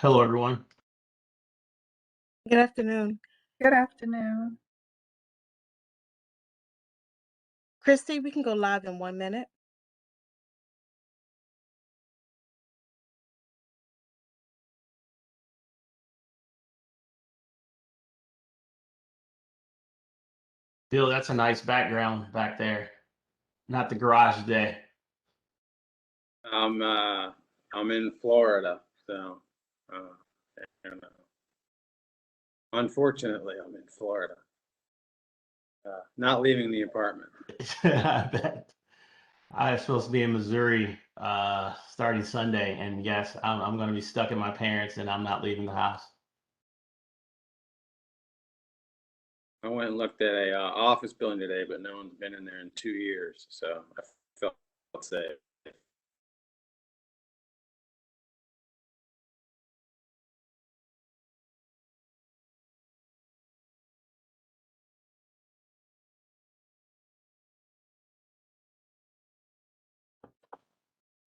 Hello, everyone. Good afternoon. Good afternoon. Christy, we can go live in 1 minute. Bill, that's a nice background back there. Not the garage day. I'm in Florida, so and, unfortunately, I'm in Florida. Not leaving the apartment. I bet. I was supposed to be in Missouri starting Sunday, and yes, I'm going to be stuck at my parents', and I'm not leaving the house. I went and looked at a office building today, but no one's been in there in 2 years, so I felt safe.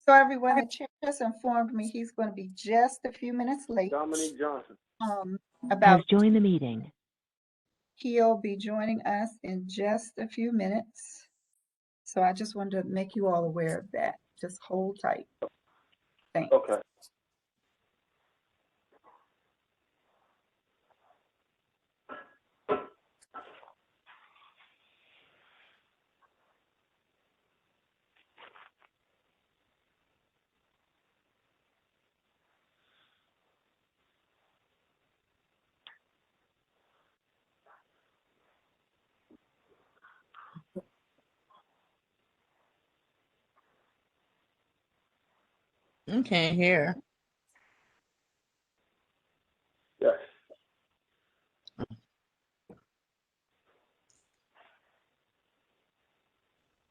So everyone, the chair just informed me he's going to be just a few minutes late. Dominique Johnson. About join the meeting. He'll be joining us in just a few minutes. So I just wanted to make you all aware of that. Just hold tight. Thanks. Okay. I can't hear. Yes.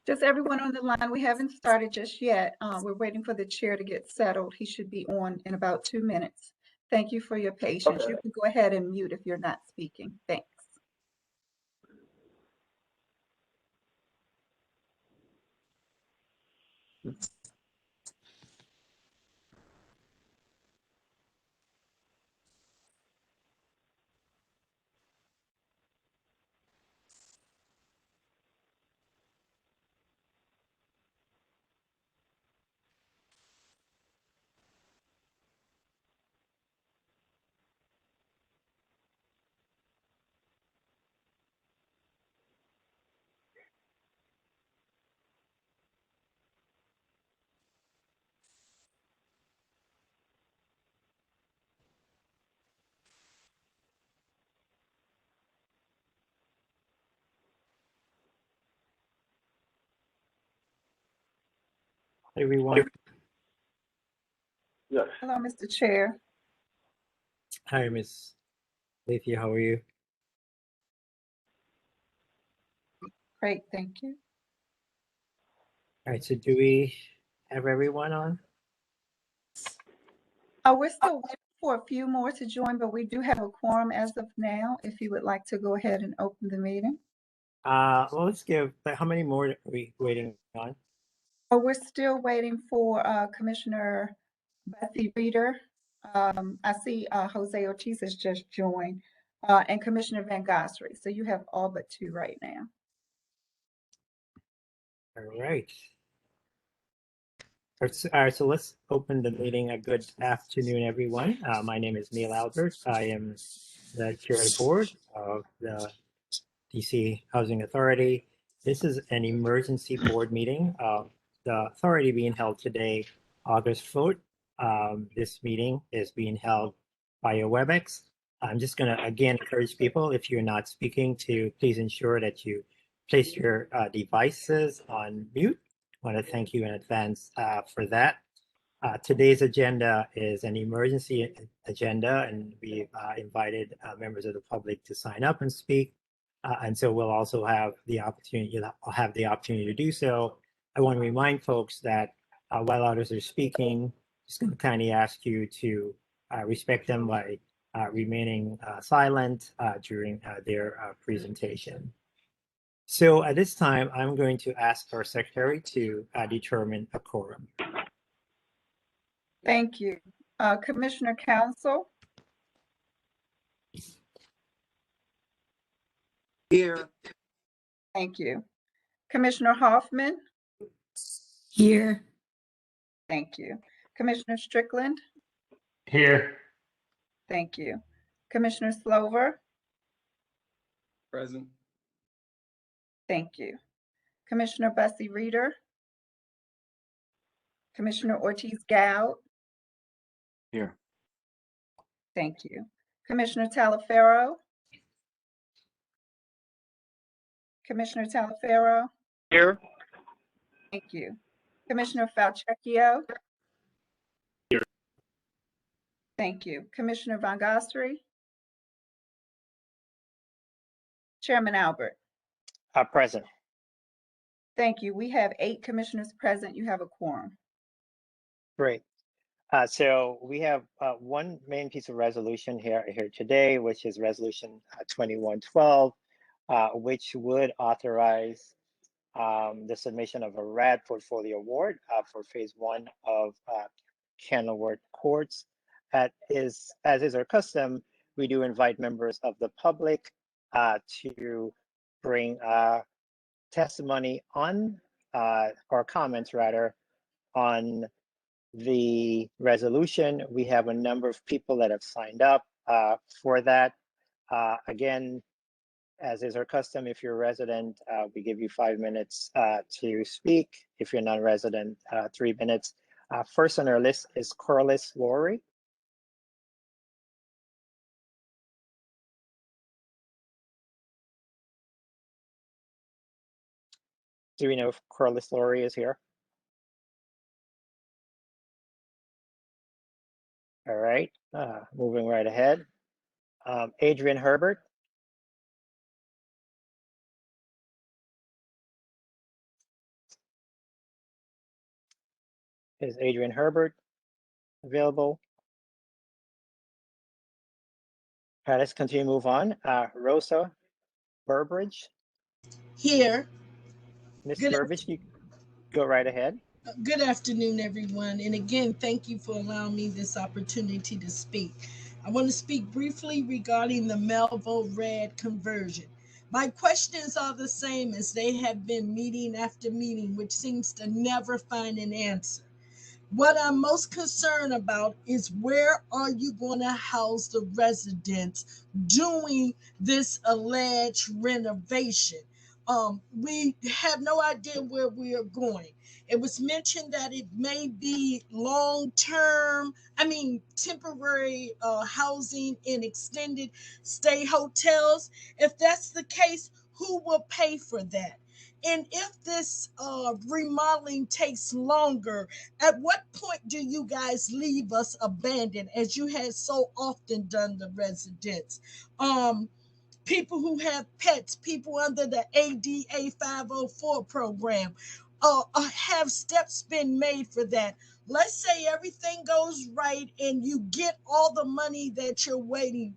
Just everyone on the line, we haven't started just yet. We're waiting for the chair to get settled. He should be on in about 2 minutes. Thank you for your patience. Okay. You can go ahead and mute if you're not speaking. Thanks. Hey, everyone. Yes. Hello, Mr. Chair. Hi, Miss Lethea. How are you? Great, thank you. All right. So, do we have everyone on? We're still waiting for a few more to join, but we do have a quorum as of now. If you would like to go ahead and open the meeting. Well, let's give. How many more are we waiting on? We're still waiting for Commissioner Betsy Reeder. I see Jose Ortiz has just joined, and Commissioner Van Gossary. So you have all but 2 right now. All right. All right, so let's open the meeting. A good afternoon, everyone. My name is Neil Albert. I am the chair of the board of the DC Housing Authority. This is an emergency board meeting of the authority being held today, August 4th. This meeting is being held via WebEx. I'm just going to again encourage people, if you're not speaking, to please ensure that you place your devices on mute. I want to thank you in advance for that. Today's agenda is an emergency agenda, and we've invited members of the public to sign up and speak. And so we'll also have the opportunity, I'll have the opportunity to do so. I want to remind folks that while others are speaking, just going to kindly ask you to respect them by remaining silent during their presentation. So at this time, I'm going to ask our secretary to determine a quorum. Thank you. Commissioner Council, Here. thank you. Commissioner Hoffman, Here. thank you. Commissioner Strickland, Here. thank you. Commissioner Slover, Present. thank you. Commissioner Bussey Reeder, Commissioner Ortiz Goud, Here. thank you. Commissioner Talaferro, Commissioner Talaferro, Here. thank you. Commissioner Falchecchio, Here. thank you. Commissioner Van Gossery, Chairman Albert, Present. thank you. We have 8 commissioners present. You have a quorum. Great. So we have one main piece of resolution here today, which is Resolution 2112, which would authorize the submission of a RAD portfolio award for phase 1 of Kenilworth Courts. As is our custom, we do invite members of the public to bring testimony on, or comments rather, on the resolution. We have a number of people that have signed up for that. Again, as is our custom, if you're a resident, we give you 5 minutes to speak. If you're non-resident, 3 minutes. First on our list is Corliss Laurie. Do we know if Corliss Laurie is here? All right, moving right ahead. Adrian Herbert. Is Adrian Herbert available? All right, let's continue to move on. Rosa Burbridge. Here. Ms. Good Burbridge, you go right ahead. Good afternoon, everyone. And again, thank you for allowing me this opportunity to speak. I want to speak briefly regarding the Melville Red Conversion. My questions are the same as they have been meeting after meeting, which seems to never find an answer. What I'm most concerned about is where are you going to house the residents doing this alleged renovation? We have no idea where we are going. It was mentioned that it may be temporary housing in extended stay hotels. If that's the case, who will pay for that? And if this remodeling takes longer, at what point do you guys leave us abandoned, as you had so often done the residents? People who have pets, people under the ADA 504 program, have steps been made for that? Let's say everything goes right and you get all the money that you're wanting.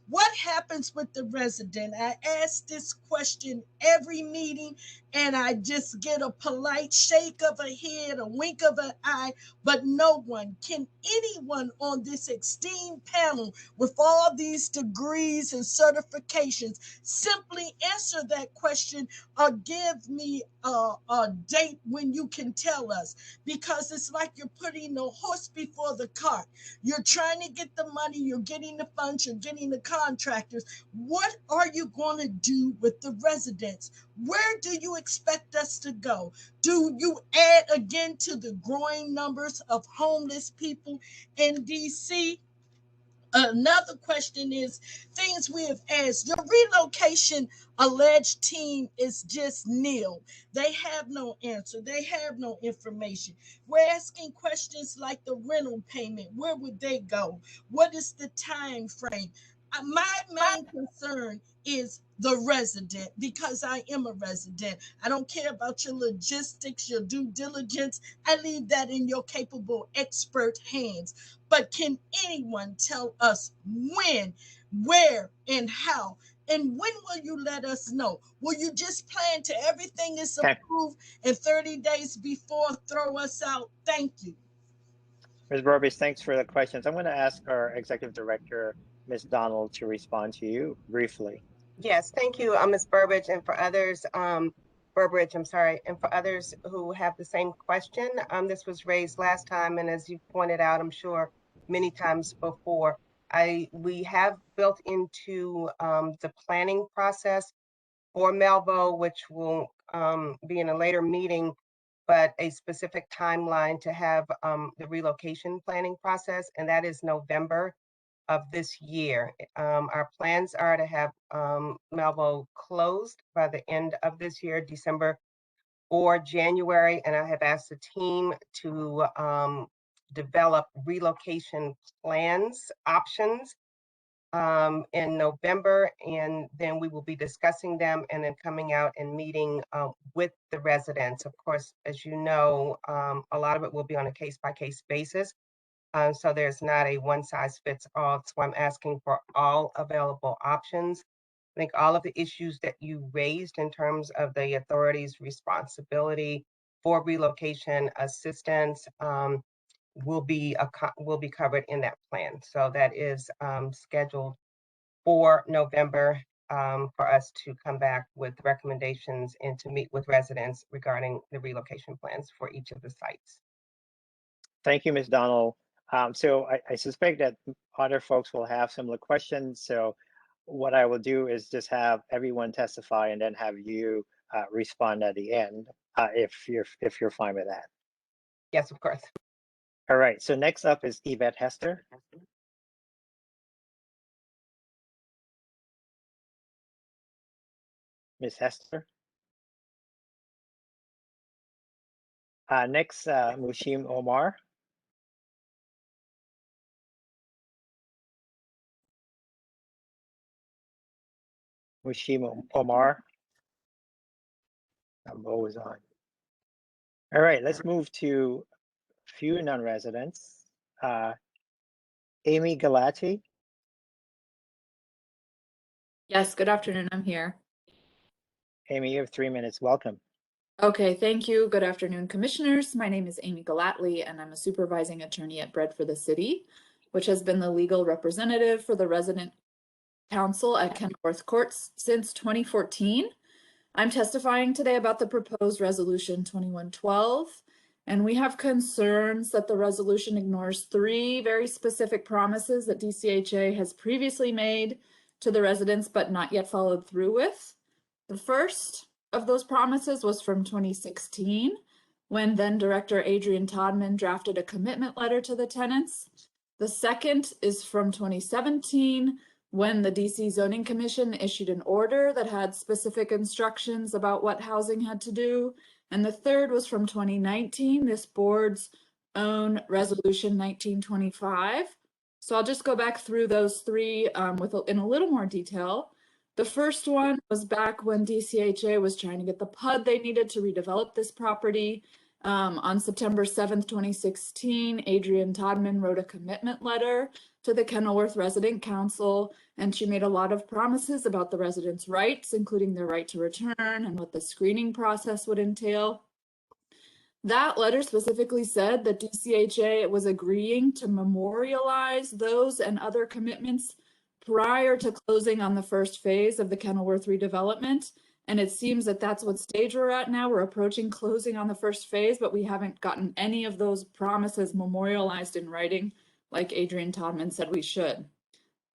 What happens with the resident? I ask this question every meeting and I just get a polite shake of a head, a wink of an eye, but no one. Can anyone on this esteemed panel with all these degrees and certifications simply answer that question or give me a date when you can tell us? Because it's like you're putting the horse before the cart. You're trying to get the money, you're getting the funds, you're getting the contractors. What are you going to do with the residents? Where do you expect us to go? Do you add again to the growing numbers of homeless people in DC? Another question is things we have asked. Your relocation alleged team is just nil. They have no answer. They have no information. We're asking questions like the rental payment. Where would they go? What is the time frame? My main concern is the resident, because I am a resident. I don't care about your logistics, your due diligence. I leave that in your capable expert hands. But can anyone tell us when, where, and how? And when will you let us know? Will you just plan to everything is approved and 30 days before throw us out? Thank you. Ms. Burbidge, thanks for the questions. I'm going to ask our Executive Director, Ms. Donald, to respond to you briefly. Yes, thank you, Ms. Burbidge, and for others, Burbidge, I'm sorry, and for others who have the same question. This was raised last time, and as you pointed out, I'm sure many times before, we have built into the planning process for Melville, which will be in a later meeting, but a specific timeline to have the relocation planning process, and that is November of this year. Our plans are to have Melville closed by the end of this year, December or January, and I have asked the team to develop relocation plans, options in November, and then we will be discussing them and then coming out and meeting with the residents. Of course, as you know, a lot of it will be on a case-by-case basis. So there's not a one size fits all. So I'm asking for all available options. I think all of the issues that you raised in terms of the authority's responsibility for relocation assistance will be covered in that plan. So that is scheduled for November for us to come back with recommendations and to meet with residents regarding the relocation plans for each of the sites. Thank you, Ms. Donald. So I suspect that other folks will have similar questions. So what I will do is just have everyone testify and then have you respond at the end if you're fine with that. Yes, of course. All right. So next up is Yvette Hester. Ms. Hester. Next, Mushim Omar. Mushim Omar. Bo is on. All right, let's move to a few non-residents. Amy Galati. Yes, good afternoon. I'm here. Amy, you have 3 minutes. Welcome. Okay, thank you. Good afternoon, commissioners. My name is Amy Galatly, and I'm a supervising attorney at Bread for the City, which has been the legal representative for the resident council at Kenilworth Courts since 2014. I'm testifying today about the proposed resolution 2112, and we have concerns that the resolution ignores 3 very specific promises that DCHA has previously made to the residents but not yet followed through with. The first of those promises was from 2016, when then Director Adrian Todman drafted a commitment letter to the tenants. The second is from 2017, when the DC Zoning Commission issued an order that had specific instructions about what housing had to do. And the third was from 2019, this board's own resolution 1925. So I'll just go back through those 3 in a little more detail. The first one was back when DCHA was trying to get the PUD they needed to redevelop this property. On September 7th, 2016, Adrian Todman wrote a commitment letter to the Kenilworth Resident Council, and she made a lot of promises about the residents' rights, including their right to return and what the screening process would entail. That letter specifically said that DCHA was agreeing to memorialize those and other commitments prior to closing on the first phase of the Kenilworth redevelopment. And it seems that that's what stage we're at now. We're approaching closing on the first phase, but we haven't gotten any of those promises memorialized in writing like Adrian Todman said we should.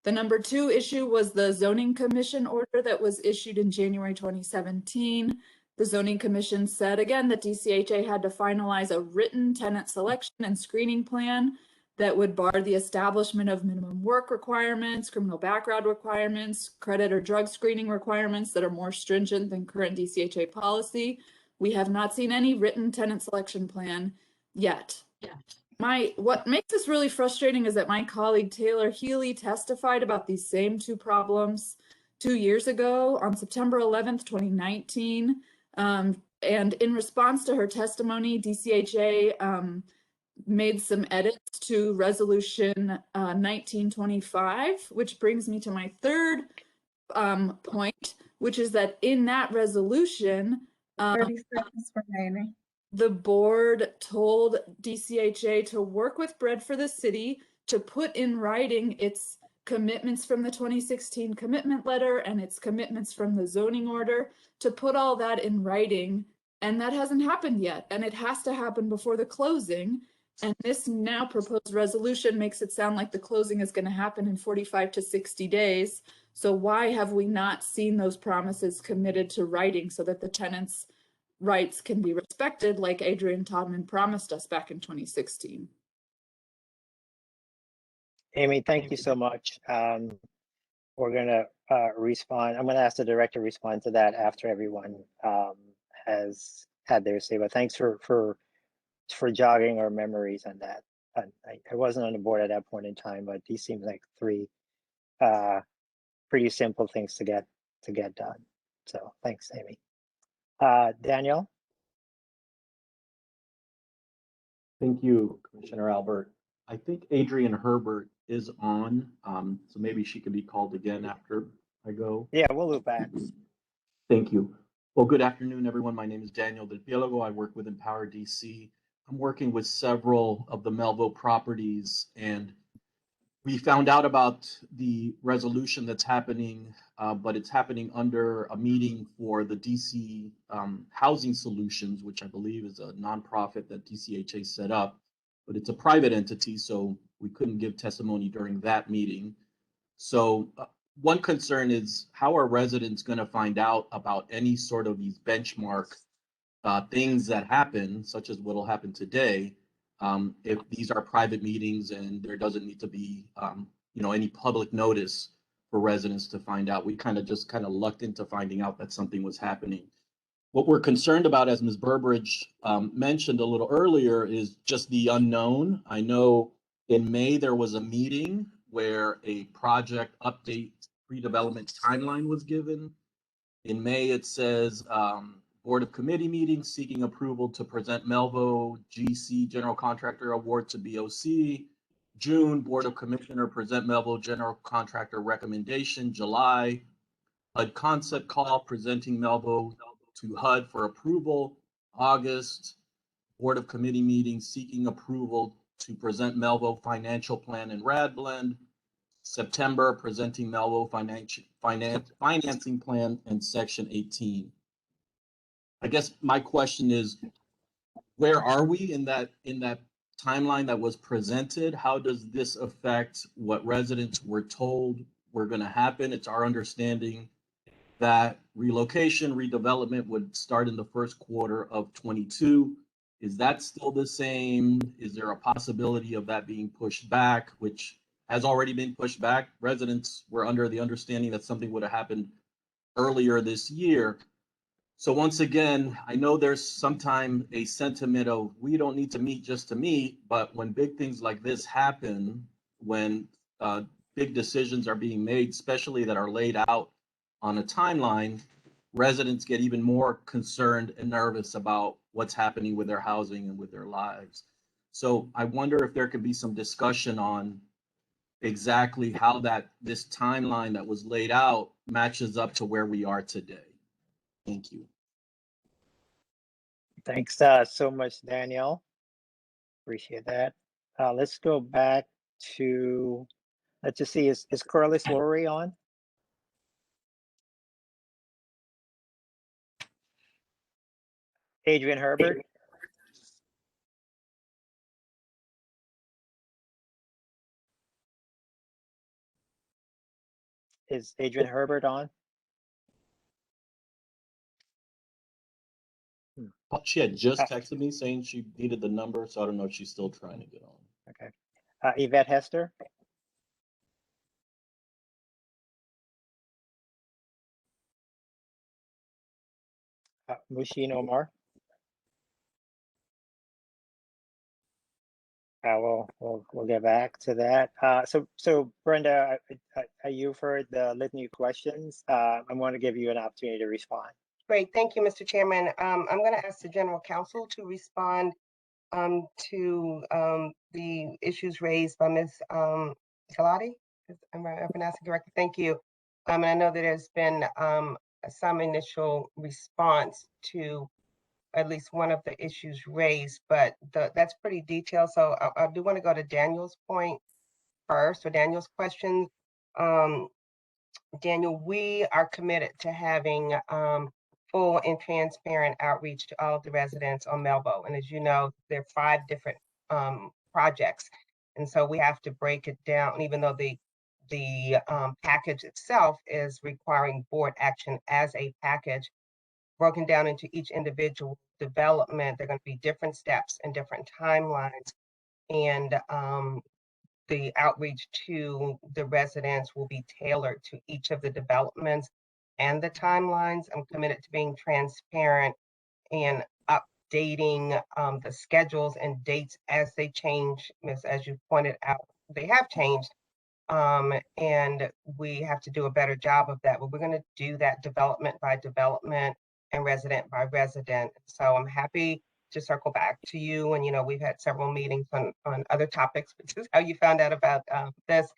The number 2 issue was the Zoning Commission order that was issued in January 2017. The Zoning Commission said again that DCHA had to finalize a written tenant selection and screening plan that would bar the establishment of minimum work requirements, criminal background requirements, credit or drug screening requirements that are more stringent than current DCHA policy. We have not seen any written tenant selection plan yet. What makes this really frustrating is that my colleague Taylor Healy testified about these same 2 problems 2 years ago on September 11th, 2019. And in response to her testimony, DCHA made some edits to resolution 1925, which brings me to my third point, which is that in that resolution, 30 seconds remaining. the board told DCHA to work with Bread for the City to put in writing its commitments from the 2016 commitment letter and its commitments from the zoning order, to put all that in writing. And that hasn't happened yet. And it has to happen before the closing. And this now proposed resolution makes it sound like the closing is going to happen in 45 to 60 days. So why have we not seen those promises committed to writing so that the tenants' rights can be respected, like Adrian Todman promised us back in 2016? Amy, thank you so much. We're gonna respond. I'm gonna ask the director to respond to that after everyone has had their say. But thanks for jogging our memories on that. I wasn't on the board at that point in time, but these seem like three pretty simple things to get done. So thanks, Amy. Daniel. Thank you, Commissioner Albert. I think Adrian Herbert is on, so maybe she can be called again after I go. Yeah, we'll loop back. Thank you. Well, good afternoon, everyone. My name is Daniel DeBielgo. I work with Empower DC. I'm working with several of the Melville properties, and we found out about the resolution that's happening, but it's happening under a meeting for the DC Housing Solutions, which I believe is a nonprofit that DCHA set up, but it's a private entity, so we couldn't give testimony during that meeting. So one concern is, how are residents going to find out about any sort of these benchmark things that happen, such as what will happen today, if these are private meetings and there doesn't need to be any public notice for residents to find out? We kind of lucked into finding out that something was happening. What we're concerned about, as Ms. Burbridge mentioned a little earlier, is just the unknown. I know in May there was a meeting where a project update redevelopment timeline was given. In May it says Board of Committee meeting seeking approval to present Melville GC General Contractor Award to BOC. June, Board of Commissioner present Melville General Contractor recommendation. July, HUD concept call presenting Melville to HUD for approval. August, Board of Committee meeting seeking approval to present Melville financial plan and RAD blend. September, presenting Melville financing plan and section 18. I guess my question is, where are we in that timeline that was presented? How does this affect what residents were told were going to happen? It's our understanding that relocation, redevelopment would start in the first quarter of 22. Is that still the same? Is there a possibility of that being pushed back, which has already been pushed back? Residents were under the understanding that something would have happened earlier this year. So once again, I know there's sometimes a sentiment of we don't need to meet just to meet, but when big things like this happen, when big decisions are being made, especially that are laid out on a timeline, residents get even more concerned and nervous about what's happening with their housing and with their lives. So I wonder if there could be some discussion on exactly how this timeline that was laid out matches up to where we are today. Thank you. Thanks so much, Daniel. Appreciate that. Let's go back to, let's just see, is Corliss Lowry on? Adrian Herbert? Is Adrian Herbert on? She had just texted me saying she needed the number, so I don't know if she's still trying to get on. Okay. Yvette Hester? Mushin Omar? We'll get back to that. So Brenda, you've heard the litany of questions. I'm going to give you an opportunity to respond. Great, thank you, Mr. Chairman. I'm going to ask the General Counsel to respond to the issues raised by Ms. Galati. Am I pronouncing correctly? Thank you. And I know that there's been some initial response to at least one of the issues raised, but that's pretty detailed. So I do want to go to Daniel's point first, or Daniel's question. Daniel, we are committed to having full and transparent outreach to all of the residents on Melville. And as you know, there are 5 different projects. And so we have to break it down, even though the package itself is requiring board action as a package, broken down into each individual development. There are going to be different steps and different timelines. And the outreach to the residents will be tailored to each of the developments and the timelines. I'm committed to being transparent and updating the schedules and dates as they change. As you pointed out, they have changed. And we have to do a better job of that. But we're going to do that development by development and resident by resident. So I'm happy to circle back to you. And, you know, we've had several meetings on other topics, which is how you found out about this,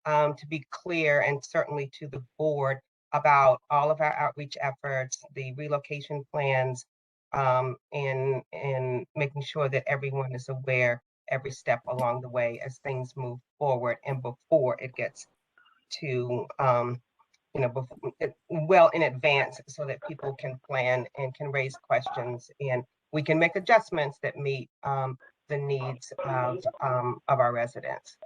to be clear, and certainly to the board about all of our outreach efforts, the relocation plans, and making sure that everyone is aware every step along the way as things move forward and before it gets to, you know, well in advance, so that people can plan and can raise questions, and we can make adjustments that meet the needs of our residents.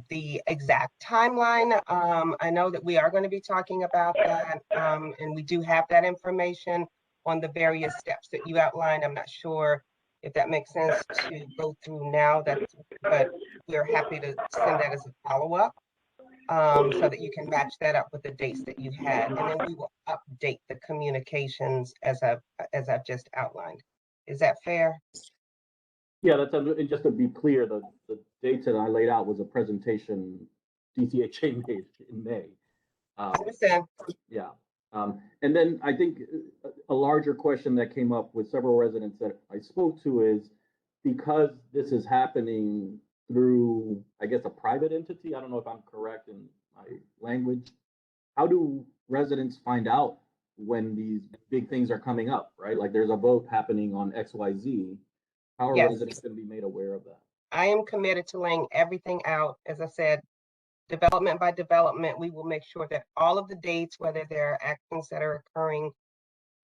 The exact timeline, I know that we are going to be talking about that, and we do have that information on the various steps that you outlined. I'm not sure if that makes sense to go through now, but we're happy to send that as a follow-up, so that you can match that up with the dates that you had, and then we will update the communications as I've just outlined. Is that fair? Yeah, and just to be clear, the dates that I laid out was a presentation DCHA made in May. Understand. Yeah. And then I think a larger question that came up with several residents that I spoke to is, because this is happening through, I guess, a private entity, I don't know if I'm correct in my language, how do residents find out when these big things are coming up, right? Like there's a vote happening on XYZ. How are residents going to be made aware of that? I am committed to laying everything out. As I said, development by development, we will make sure that all of the dates, whether there are actions that are occurring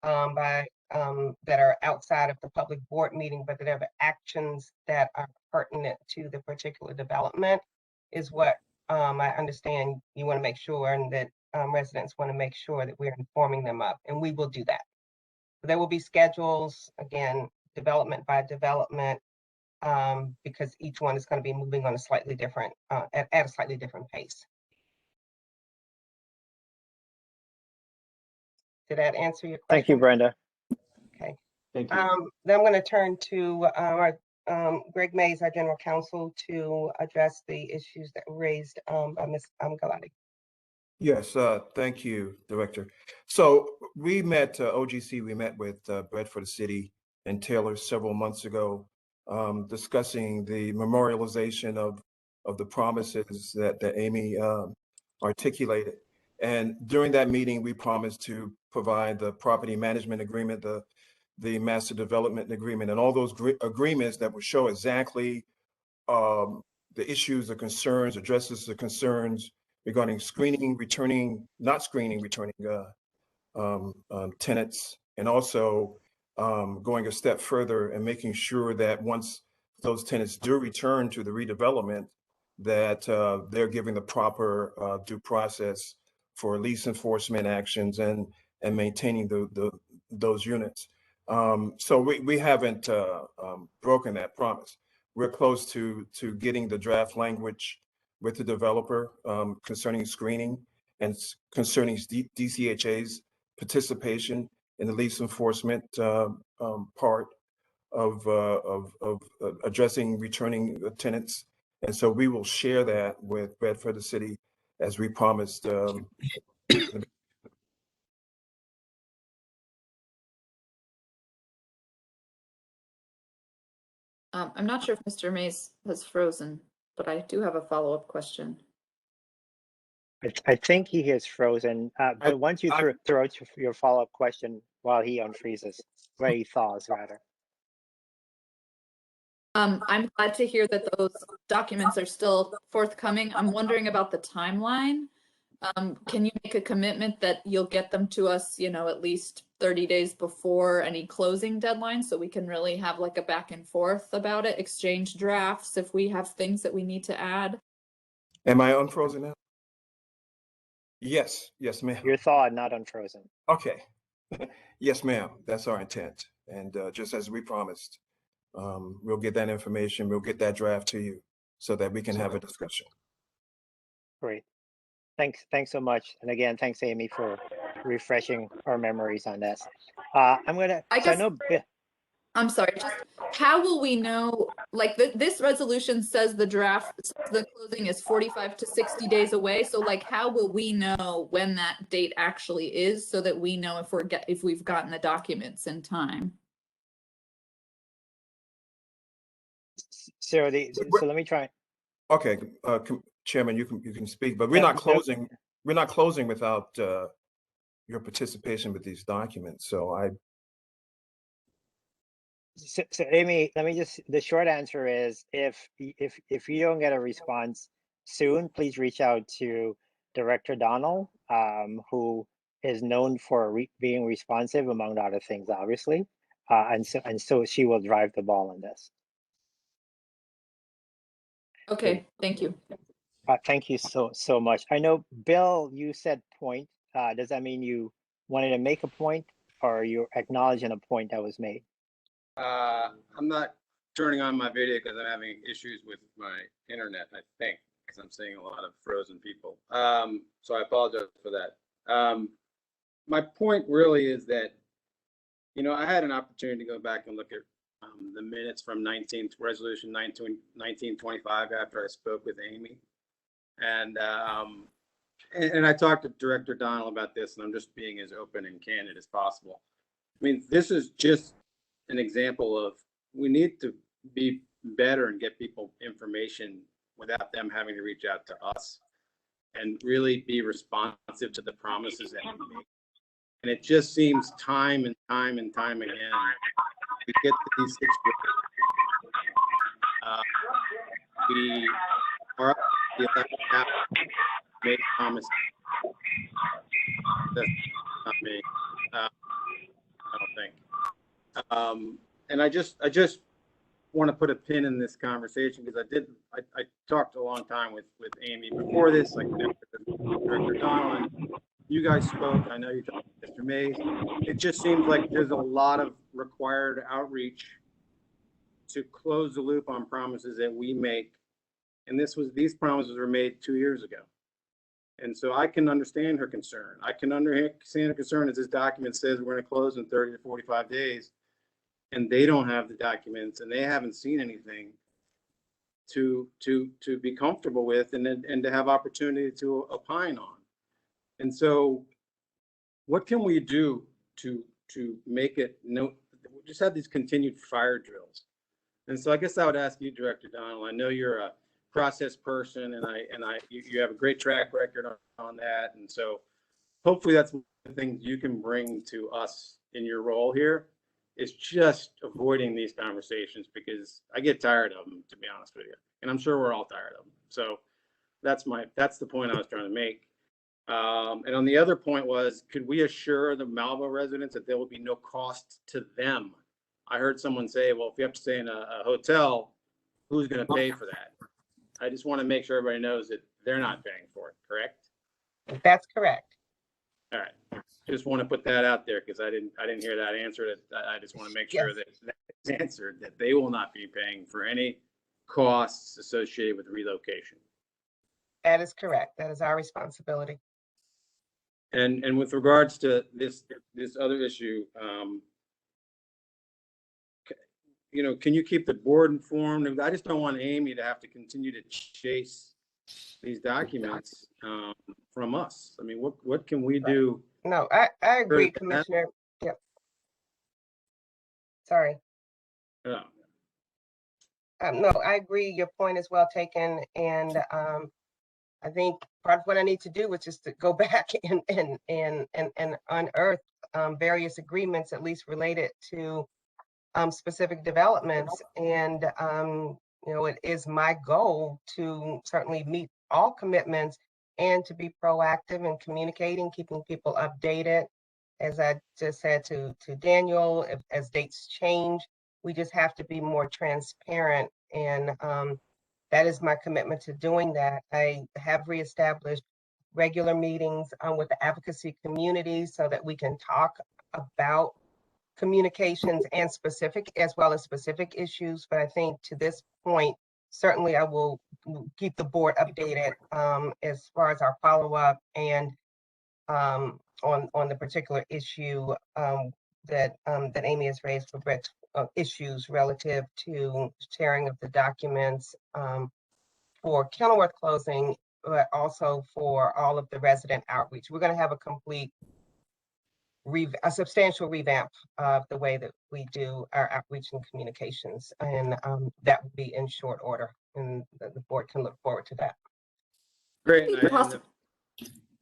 that are outside of the public board meeting, but that are actions that are pertinent to the particular development, is what I understand you want to make sure, and that residents want to make sure that we're informing them of, and we will do that. There will be schedules, again, development by development, because each one is going to be moving on a slightly different, at a slightly different pace. Did that answer your question? Thank you, Brenda. Okay. Thank you. Then I'm going to turn to Greg Mays, our general counsel, to address the issues that were raised by Ms. Gallagher. Yes, thank you, Director. So we met, OGC, we met with Brett for the City and Taylor several months ago, discussing the memorialization of the promises that Amy articulated. And during that meeting, we promised to provide the property management agreement, the master development agreement, and all those agreements that would show exactly the issues, the concerns, addresses the concerns regarding screening, returning tenants, and also going a step further and making sure that once those tenants do return to the redevelopment, that they're giving the proper due process for lease enforcement actions and maintaining those units. So we haven't broken that promise. We're close to getting the draft language with the developer concerning screening and concerning DCHA's participation in the lease enforcement part of addressing returning tenants. And so we will share that with Bedford the City as we promised. I'm not sure if Mr. Mays has frozen, but I do have a follow-up question. I think he is frozen, but once you throw out your follow-up question, while he unfreezes, where he thaws rather. I'm glad to hear that those documents are still forthcoming. I'm wondering about the timeline. Can you make a commitment that you'll get them to us, you know, at least 30 days before any closing deadline, so we can really have like a back and forth about it, exchange drafts if we have things that we need to add? Am I unfrozen now? Yes, yes, ma'am. You're thawed, not unfrozen. Okay. Yes, ma'am. That's our intent. And just as we promised, we'll get that information, we'll get that draft to you so that we can have a discussion. Great. Thanks so much. And again, thanks, Amy, for refreshing our memories on this. I'm gonna, I so I guess- know, I'm sorry, just how will we know, like this resolution says the closing is 45 to 60 days away. So like, how will we know when that date actually is so that we know if we've gotten the documents in time? so let me try. Okay, Chairman, you can speak, but we're not closing. We're not closing without your participation with these documents. So Amy, let me just, the short answer is if you don't get a response soon, please reach out to Director Donald, who is known for being responsive, among other things, obviously. And so she will drive the ball on this. Okay, thank you. Thank you so much. I know, Bill, you said point. Does that mean you wanted to make a point, or you're acknowledging a point that was made? I'm not turning on my video because I'm having issues with my internet, I think, because I'm seeing a lot of frozen people. So I apologize for that. My point really is that, you know, I had an opportunity to go back and look at the minutes from Resolution 1925 after I spoke with Amy. And I talked to Director Donald about this, and I'm just being as open and candid as possible. I mean, this is just an example of we need to be better and get people information without them having to reach out to us, and really be responsive to the promises that we make. And it just seems time and time and time again, we get to these situations. We are the elected captain, make promises. That's not me. I don't think. And I just want to put a pin in this conversation because I talked a long time with Amy before this, like Director Donald, and you guys spoke. I know you talked to Mr. Mays. It just seems like there's a lot of required outreach to close the loop on promises that we make. And these promises were made 2 years ago. And so I can understand her concern. I can understand her concern as this document says we're going to close in 30 to 45 days. And they don't have the documents and they haven't seen anything to be comfortable with and to have opportunity to opine on. And so what can we do to make it we just have these continued fire drills. And so I guess I would ask you, Director Donald, I know you're a process person and you have a great track record on that. And so hopefully that's one of the things you can bring to us in your role here, is just avoiding these conversations, because I get tired of them, to be honest with you. And I'm sure we're all tired of them. So that's the point I was trying to make. And on the other point was, could we assure the Melville residents that there will be no cost to them? I heard someone say, well, if you have to stay in a hotel, who's going to pay for that? I just want to make sure everybody knows that they're not paying for it, correct? That's correct. All right. Just want to put that out there because I didn't hear that answer. I just want to make sure that that's answered, that they will not be paying for any costs associated with relocation. That is correct. That is our responsibility. And with regards to this other issue, you know, can you keep the board informed? I just don't want Amy to have to continue to chase these documents from us. I mean, what can we do? No, I agree, Commissioner. Yep. Sorry. Yeah. No, I agree. Your point is well taken. And I think part of what I need to do is just to go back and unearth various agreements, at least related to specific developments. And, you know, it is my goal to certainly meet all commitments and to be proactive in communicating, keeping people updated. As I just said to Daniel, as dates change, we just have to be more transparent. And that is my commitment to doing that. I have reestablished regular meetings with the advocacy community so that we can talk about communications and specific, as well as specific issues. But I think to this point, certainly I will keep the board updated as far as our follow-up and on the particular issue that Amy has raised for Brett's issues relative to sharing of the documents for Kenilworth closing, but also for all of the resident outreach. We're going to have a complete a substantial revamp of the way that we do our outreach and communications, and that will be in short order, and the board can look forward to that. Great.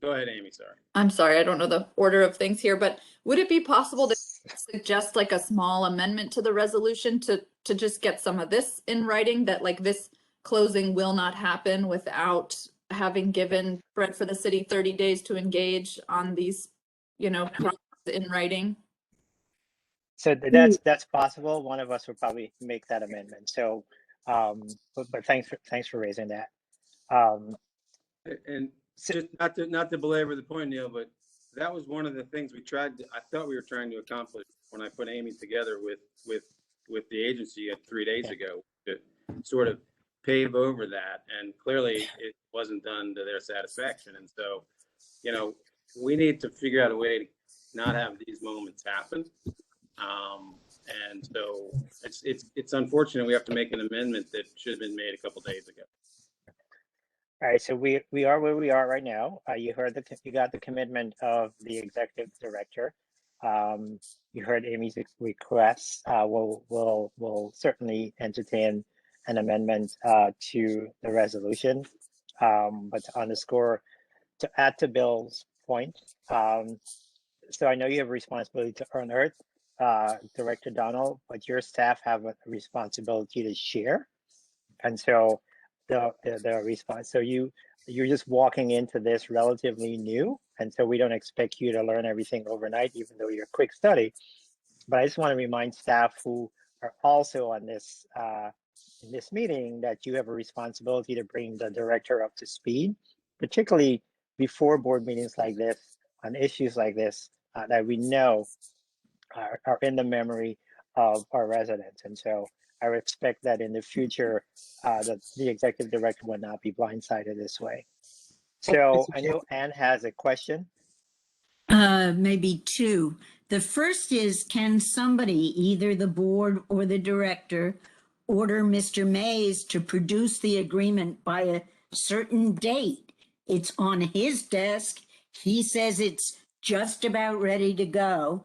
Go ahead, Amy, sorry. I'm sorry, I don't know the order of things here, but would it be possible to suggest like a small amendment to the resolution to just get some of this in writing, that like this closing will not happen without having given Bread for the City 30 days to engage on these, you know, in writing? So that's possible. One of us would probably make that amendment. So, but thanks for raising that. And just not to belabor the point, Neil, but that was one of the things I thought we were trying to accomplish when I put Amy together with the agency 3 days ago, to sort of pave over that. And clearly it wasn't done to their satisfaction. And so, you know, we need to figure out a way to not have these moments happen. And so it's unfortunate we have to make an amendment that should have been made a couple days ago. All right, so we are where we are right now. You got the commitment of the executive director. You heard Amy's request. We'll certainly entertain an amendment to the resolution. But to underscore, to add to Bill's point, so I know you have a responsibility to unearth, Director Donald, but your staff have a responsibility to share, and so the response. So you're just walking into this relatively new, and so we don't expect you to learn everything overnight, even though you're a quick study. But I just want to remind staff who are also on this in this meeting that you have a responsibility to bring the director up to speed, particularly before board meetings like this, on issues like this that we know are in the memory of our residents. And so I would expect that in the future, that the executive director would not be blindsided this way. So I know Anne has a question. Maybe two. The first is, can somebody, either the board or the director, order Mr. Mays to produce the agreement by a certain date? It's on his desk. He says it's just about ready to go.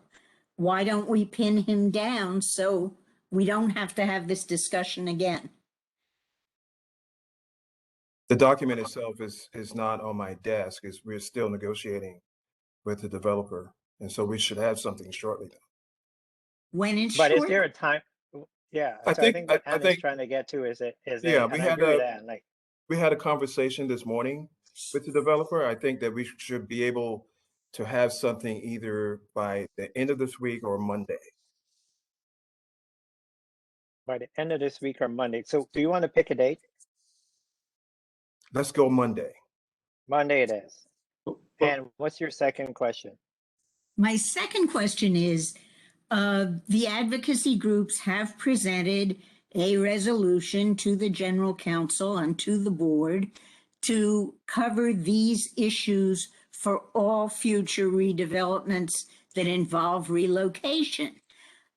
Why don't we pin him down so we don't have to have this discussion again? The document itself is not on my desk. We're still negotiating with the developer. And so we should have something shortly. When it's But short, is there a time? Yeah, I so think- what I Anne think- is trying to get to is Yeah, we had a conversation this morning with the developer. I think that we should be able to have something either by the end of this week or Monday. by the end of this week or Monday. So do you want to pick a date? Let's go Monday. Monday it is. And what's your second question? my second question is, the advocacy groups have presented a resolution to the general counsel and to the board to cover these issues for all future redevelopments that involve relocation.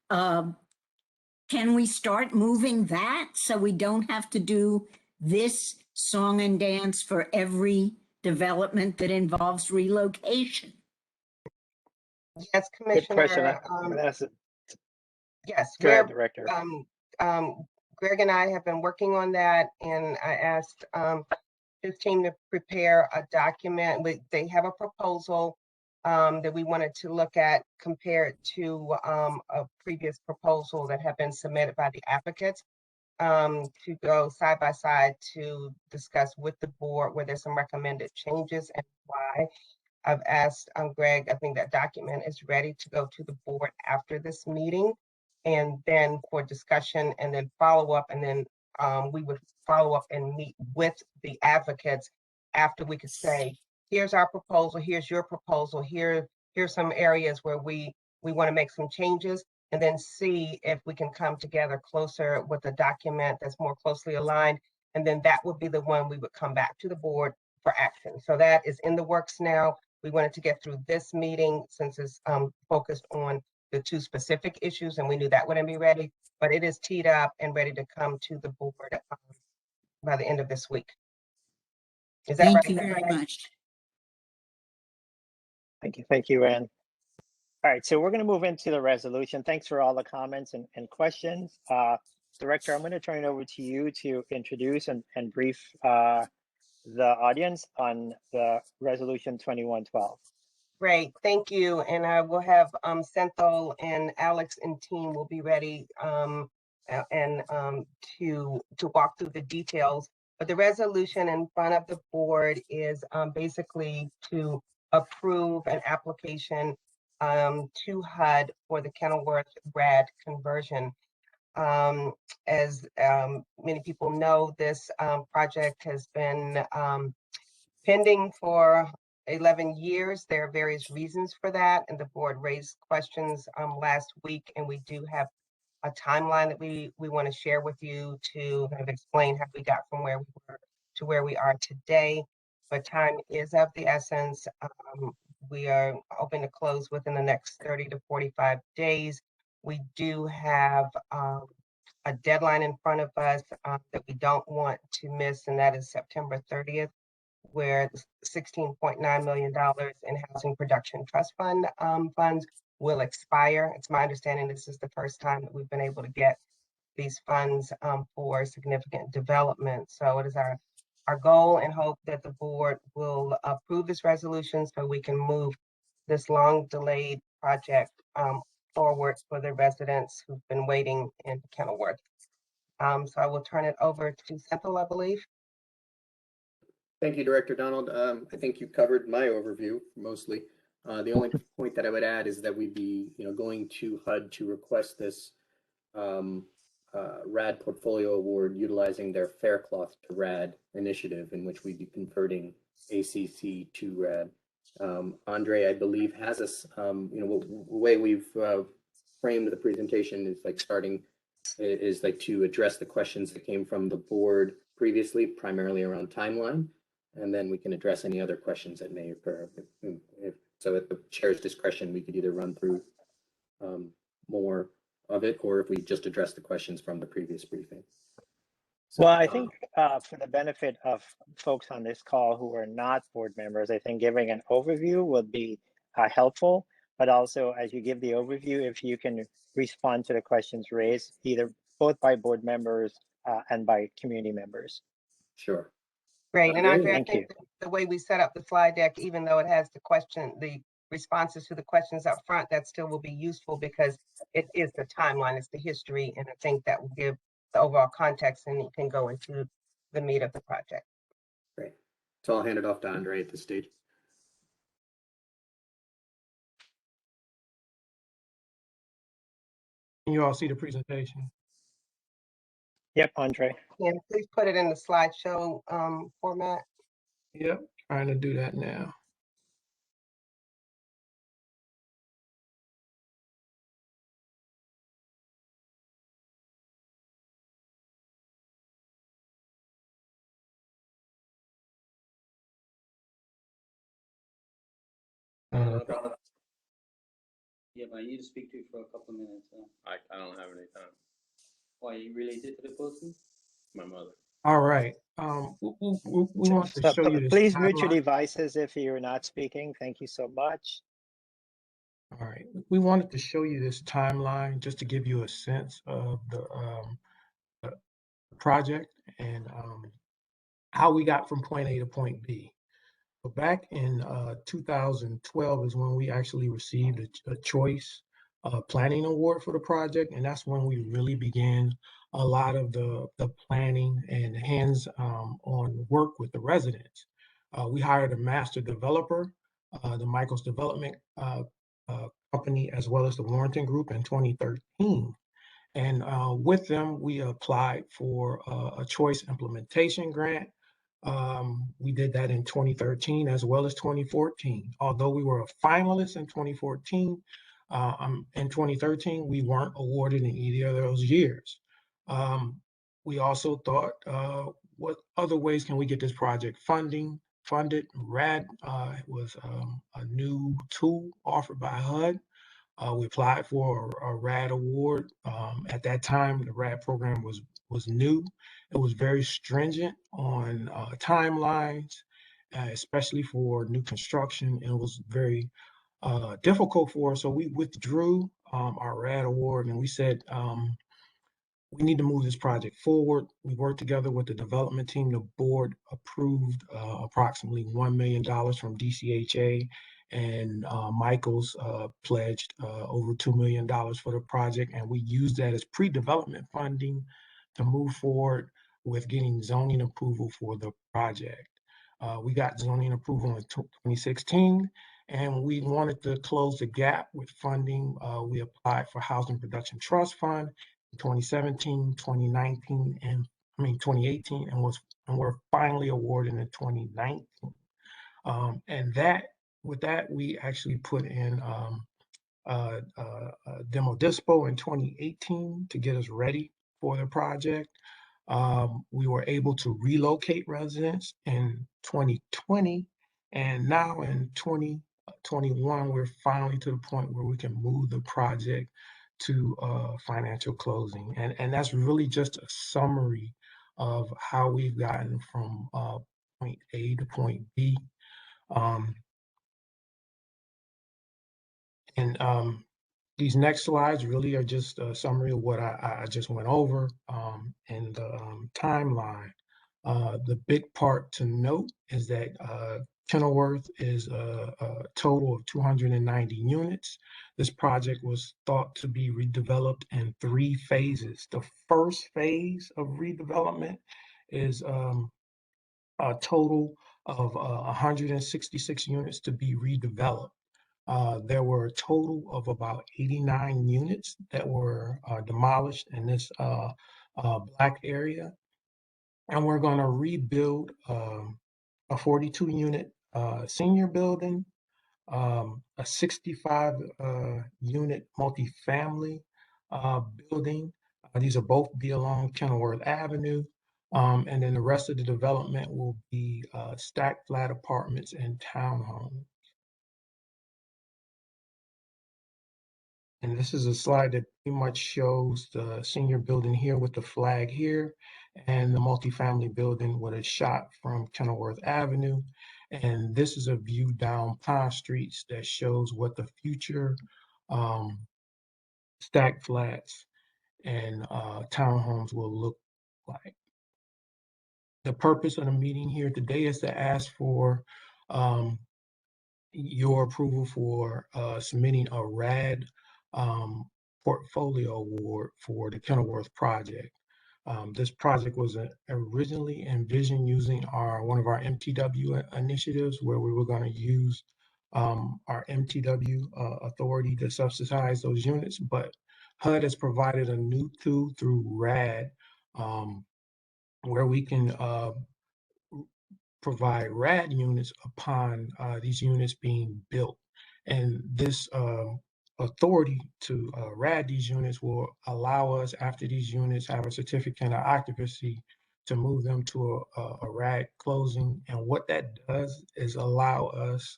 Can we start moving that so we don't have to do this song and dance for every development that involves relocation? Yes, Good question. Commissioner. That's it. Yes, Go ahead, Director. Greg and I have been working on that, and I asked his team to prepare a document. They have a proposal that we wanted to look at compared to a previous proposal that had been submitted by the advocates to go side by side to discuss with the board where there's some recommended changes and why. I've asked Greg, I think that document is ready to go to the board after this meeting and then for discussion and then follow up. And then we would follow up and meet with the advocates after we could say, here's our proposal, here's your proposal, here's some areas where we want to make some changes, and then see if we can come together closer with a document that's more closely aligned. And then that would be the one we would come back to the board for action. So that is in the works now. We wanted to get through this meeting since it's focused on the two specific issues, and we knew that wouldn't be ready, but it is teed up and ready to come to the board by the end of this week. Is that Thank right? you very much. Thank you, Ann. All right, so we're going to move into the resolution. Thanks for all the comments and questions. Director, I'm going to turn it over to you to introduce and brief the audience on the resolution 2112. Great, thank you. And I will have Senthil and Alex and team will be ready to walk through the details. But the resolution in front of the board is basically to approve an application to HUD for the Kenilworth Red Conversion. As many people know, this project has been pending for 11 years. There are various reasons for that, and the board raised questions last week, and we do have a timeline that we want to share with you to kind of explain how we got from where we were to where we are today. But time is of the essence. We are hoping to close within the next 30 to 45 days. We do have a deadline in front of us that we don't want to miss, and that is September 30th, where $16.9 million in Housing Production Trust Fund funds will expire. It's my understanding this is the first time that we've been able to get these funds for significant development. So it is our goal and hope that the board will approve this resolution so we can move this long delayed project forward for the residents who've been waiting in Kenilworth. So I will turn it over to Senthil, I believe. Thank you, Director Donald. I think you covered my overview mostly. The only point that I would add is that we'd be, going to HUD to request this RAD portfolio award utilizing their Faircloth to RAD initiative, in which we'd be converting ACC to RAD. Andre, I believe, has us, the way we've framed the presentation is like to address the questions that came from the board previously, primarily around timeline, and then we can address any other questions that may occur. So at the chair's discretion, we could either run through more of it, or if we just address the questions from the previous briefing. Well, I think for the benefit of folks on this call who are not board members, I think giving an overview would be helpful, but also as you give the overview, if you can respond to the questions raised, either both by board members and by community members. Sure. Great, and Andre, I Thank think the way we set up the slide deck, even though it has the responses to the questions up front, that still will be useful because it is the timeline, it's the history, and I think that will give the overall context and it can go into the meat of the project. Great. So I'll hand it off to Andre at this stage. Can you all see the presentation? Yep, Andre. Yeah, please put it in the slideshow format. Yep, trying to do that now. Yeah, but I need to speak to you for a couple of minutes. I don't have any time. Why, you related to the person? My mother. All right. We want to show you this. Please mute your timeline. devices if you're not speaking. Thank you so much. All right. We wanted to show you this timeline just to give you a sense of the project and how we got from point A to point B. So back in 2012 is when we actually received a choice planning award for the project, and that's when we really began a lot of the planning and hands-on work with the residents. We hired a master developer, the Michaels Development Company, as well as the Warrington Group in 2013. And with them, we applied for a choice implementation grant. We did that in 2013 as well as 2014. Although we were a finalist in 2014, in 2013, we weren't awarded in either of those years. We also thought, what other ways can we get this project funded? RAD was a new tool offered by HUD. We applied for a RAD award. At that time, the RAD program was new. It was very stringent on timelines, especially for new construction. It was very difficult for us. So we withdrew our RAD award, and we said, we need to move this project forward. We worked together with the development team. The board approved approximately $1 million from DCHA, and Michaels pledged over $2 million for the project. And we used that as pre-development funding to move forward with getting zoning approval for the project. We got zoning approval in 2016, and we wanted to close the gap with funding. We applied for Housing Production Trust Fund 2017, 2019, and 2018, and were finally awarded in 2019. And with that, we actually put in a demo dispo in 2018 to get us ready for the project. We were able to relocate residents in 2020, and now in 2021, we're finally to the point where we can move the project to financial closing. And that's really just a summary of how we've gotten from point A to point B. These next slides really are just a summary of what I just went over in the timeline. The big part to note is that Kenilworth is a total of 290 units. This project was thought to be redeveloped in 3 phases. The first phase of redevelopment is a total of 166 units to be redeveloped. There were a total of about 89 units that were demolished in this black area. And we're going to rebuild a 42 unit senior building, a 65 unit multifamily building. These are both be along Kenilworth Avenue. And then the rest of the development will be stacked flat apartments and townhomes. And this is a slide that pretty much shows the senior building here with the flag here, and the multifamily building with a shot from Kenilworth Avenue. And this is a view down Pine Streets that shows what the future stacked flats and townhomes will look like. The purpose of the meeting here today is to ask for your approval for submitting a RAD portfolio award for the Kenilworth project. This project was originally envisioned using one of our MTW initiatives, where we were going to use our MTW authority to subsidize those units, but HUD has provided a new tool through RAD where we can provide RAD units upon these units being built. And this authority to RAD these units will allow us, after these units have a certificate of occupancy, to move them to a RAD closing. And what that does is allow us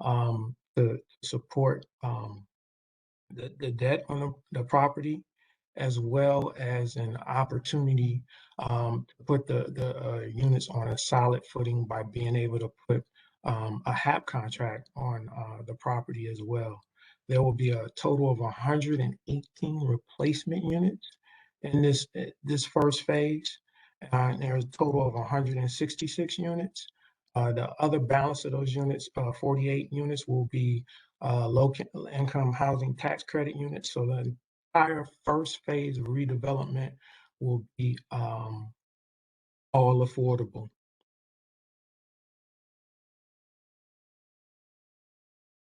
to support the debt on the property, as well as an opportunity to put the units on a solid footing by being able to put a HAP contract on the property as well. There will be a total of 118 replacement units in this first phase. And there's a total of 166 units. The other balance of those units, 48 units, will be low income housing tax credit units. So the entire first phase of redevelopment will be all affordable.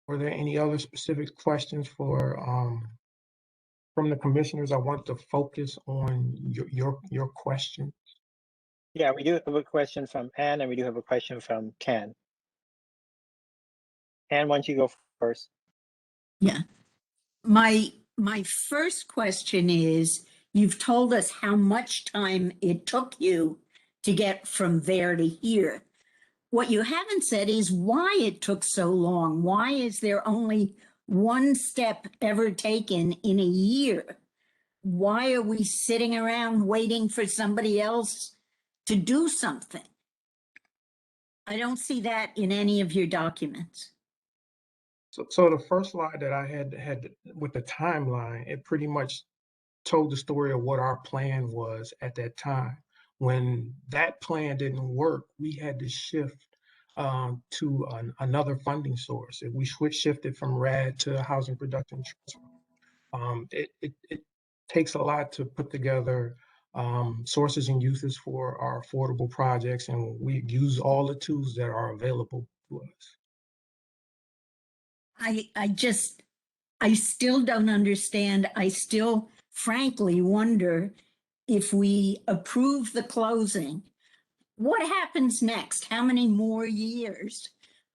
Were there any other specific questions for from the commissioners? I want to focus on your question. Yeah, we do have a question from Anne, and we do have a question from Ken. Anne, why don't you go first? Yeah. My first question is, you've told us how much time it took you to get from there to here. What you haven't said is why it took so long. Why is there only one step ever taken in a year? Why are we sitting around waiting for somebody else to do something? I don't see that in any of your documents. So the first slide that I had with the timeline, it pretty much told the story of what our plan was at that time. When that plan didn't work, we had to shift to another funding source. If we shifted from RAD to Housing Production Trust, it takes a lot to put together sources and uses for our affordable projects, and we use all the tools that are available to us. I still don't understand. I still frankly wonder, if we approve the closing, what happens next? How many more years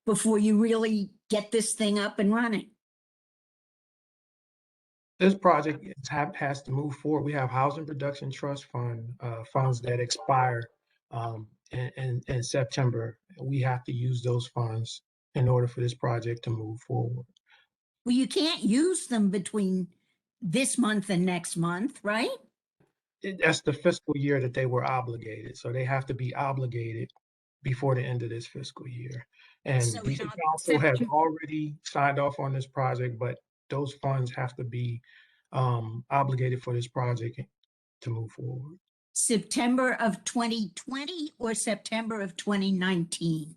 before you really get this thing up and running? This project has to move forward. We have Housing Production Trust Fund funds that expire in September. We have to use those funds in order for this project to move forward. Well, you can't use them between this month and next month, right? That's the fiscal year that they were obligated. So they have to be obligated before the end of this fiscal year. And So the in council has September- already signed off on this project, but those funds have to be obligated for this project to move forward. September of 2020 or September of 2019?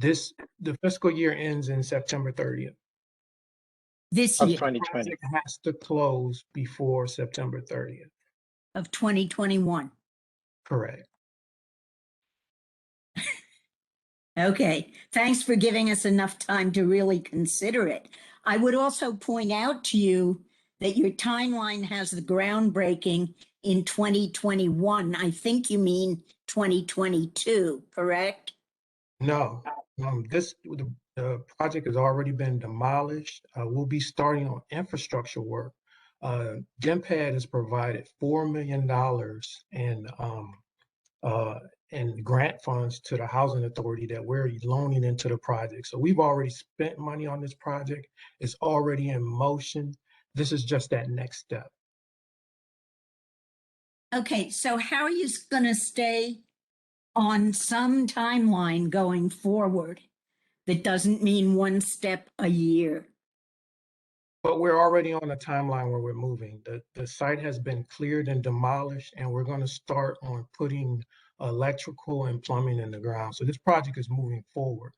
The fiscal year ends in September 30th. This Of year 2020. Project has to close before September 30th. of 2021. Correct. Okay, thanks for giving us enough time to really consider it. I would also point out to you that your timeline has the groundbreaking in 2021. I think you mean 2022, correct? No, the project has already been demolished. We'll be starting on infrastructure work. GenPad has provided $4 million in grant funds to the housing authority that we're loaning into the project. So we've already spent money on this project. It's already in motion. This is just that next step. Okay, so how are you going to stay on some timeline going forward that doesn't mean one step a year? But we're already on a timeline where we're moving. The site has been cleared and demolished, and we're going to start on putting electrical and plumbing in the ground. So this project is moving forward.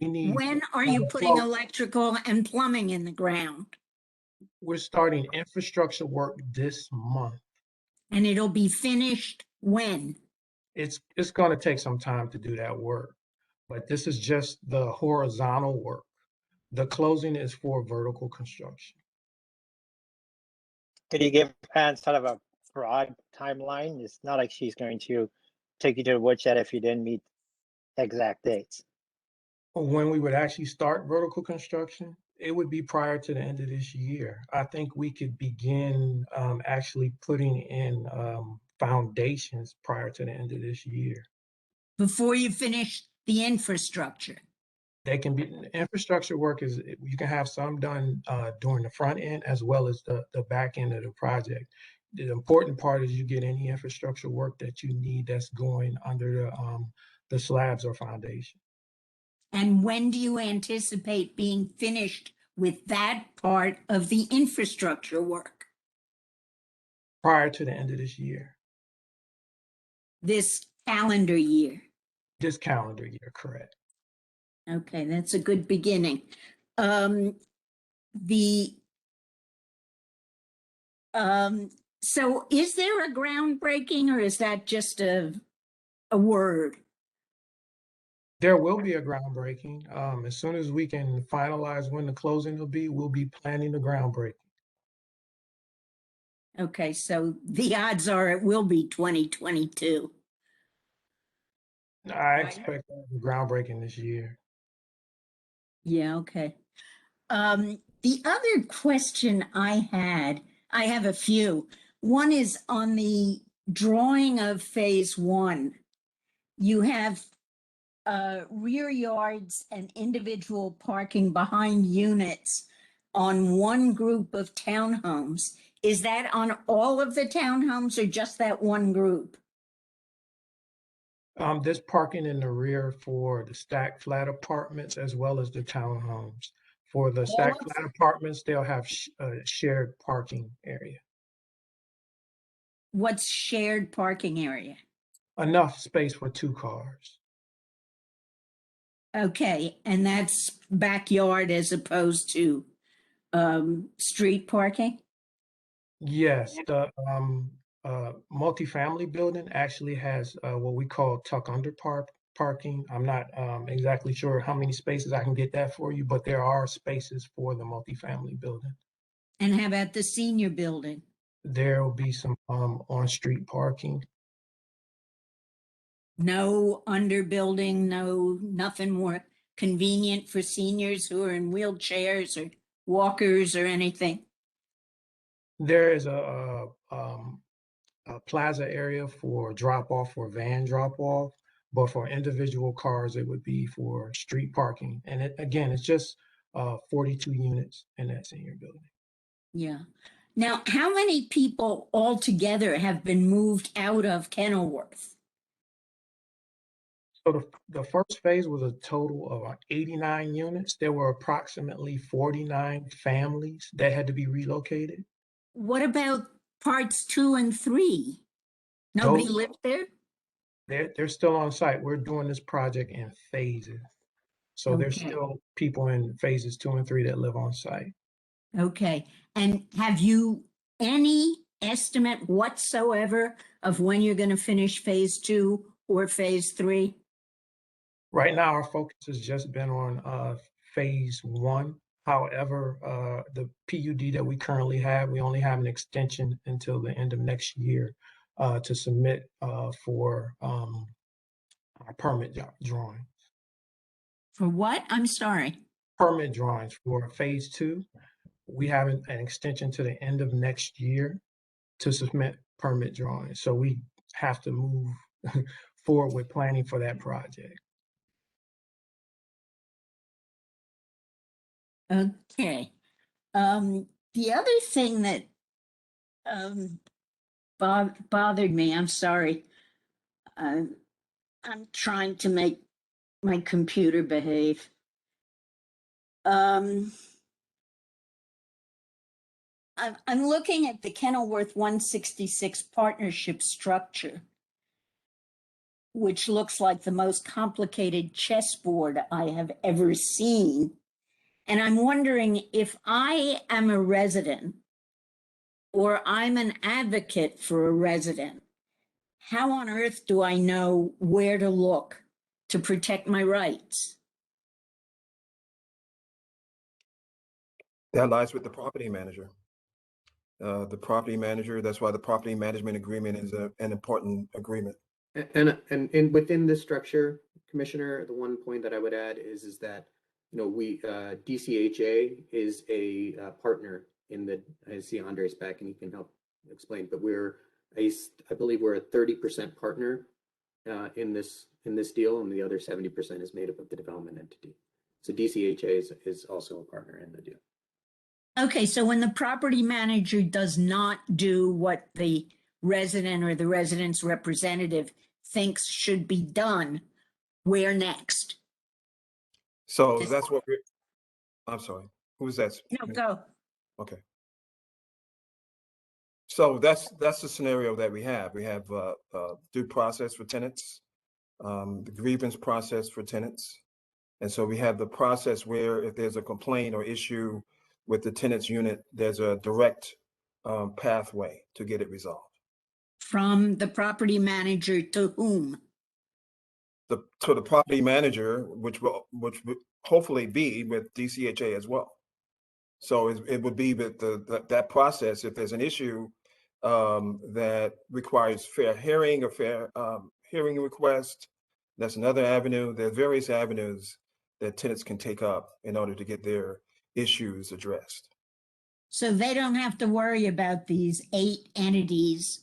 We need. When are you putting electrical and plumbing in the ground? We're starting infrastructure work this month. And it'll be finished when? It's going to take some time to do that work, but this is just the horizontal work. The closing is for vertical construction. Could you give Anne sort of a broad timeline? It's not like she's going to take you to the woodshed if you didn't meet exact dates. When we would actually start vertical construction, it would be prior to the end of this year. I think we could begin actually putting in foundations prior to the end of this year. Before you finish the infrastructure? They can be, infrastructure work is, you can have some done during the front end as well as the back end of the project. The important part is you get any infrastructure work that you need that's going under the slabs or foundation. And when do you anticipate being finished with that part of the infrastructure work? Prior to the end of this year. this calendar year. This calendar year, correct. Okay, that's a good beginning. The so is there a groundbreaking, or is that just a word? There will be a groundbreaking. As soon as we can finalize when the closing will be, we'll be planning the groundbreaking. Okay, so the odds are it will be 2022. I expect the groundbreaking this year. Yeah, okay. The other question I have a few. One is on the drawing of phase one. You have rear yards and individual parking behind units on one group of townhomes. Is that on all of the townhomes or just that one group? There's parking in the rear for the stacked flat apartments as well as the townhomes. For the stacked flat apartments, they'll have shared parking area. What's shared parking area? Enough space for 2 cars. Okay, and that's backyard as opposed to street parking? Yes, the multifamily building actually has what we call tuck under parking. I'm not exactly sure how many spaces I can get that for you, but there are spaces for the multifamily building. And how about the senior building? There will be some on-street parking. No underbuilding, nothing more convenient for seniors who are in wheelchairs or walkers or anything? There is a plaza area for drop-off or van drop-off, but for individual cars, it would be for street parking. And again, it's just 42 units in that senior building. Yeah. Now, how many people altogether have been moved out of Kenilworth? So the first phase was a total of 89 units. There were approximately 49 families that had to be relocated. What about parts 2 and 3? Nobody Those- lived there? They're still on site. We're doing this project in phases. So there's Okay. still people in phases 2 and 3 that live on site. Okay. And have you any estimate whatsoever of when you're going to finish phase 2 or phase 3? Right now, our focus has just been on phase 1. However, the PUD that we currently have, we only have an extension until the end of next year to submit for our permit drawing. For what? I'm sorry. Permit drawings for phase 2. We have an extension to the end of next year to submit permit drawings. So we have to move forward with planning for that project. Okay. The other thing that bothered me, I'm sorry. I'm trying to make my computer behave. I'm looking at the Kenilworth 166 partnership structure, which looks like the most complicated chessboard I have ever seen. And I'm wondering if I am a resident or I'm an advocate for a resident, how on earth do I know where to look to protect my rights? That lies with the property manager. The property manager, that's why the property management agreement is an important agreement. And within this structure, Commissioner, the one point that I would add is that, you know, we, DCHA is a partner in the, I see Andre's back and he can help explain, but I believe we're a 30% partner in this deal, and the other 70% is made up of the development entity. So DCHA is also a partner in the deal. Okay, so when the property manager does not do what the resident or the resident's representative thinks should be done, where next? So that's what I'm sorry, who's that? No, go. Okay. So that's the scenario that we have. We have due process for tenants, the grievance process for tenants. And so we have the process where if there's a complaint or issue with the tenant's unit, there's a direct pathway to get it resolved. From the property manager to whom? To the property manager, which will hopefully be with DCHA as well. So it would be with that process. If there's an issue that requires fair hearing or fair hearing request, that's another avenue. There are various avenues that tenants can take up in order to get their issues addressed. So they don't have to worry about these 8 entities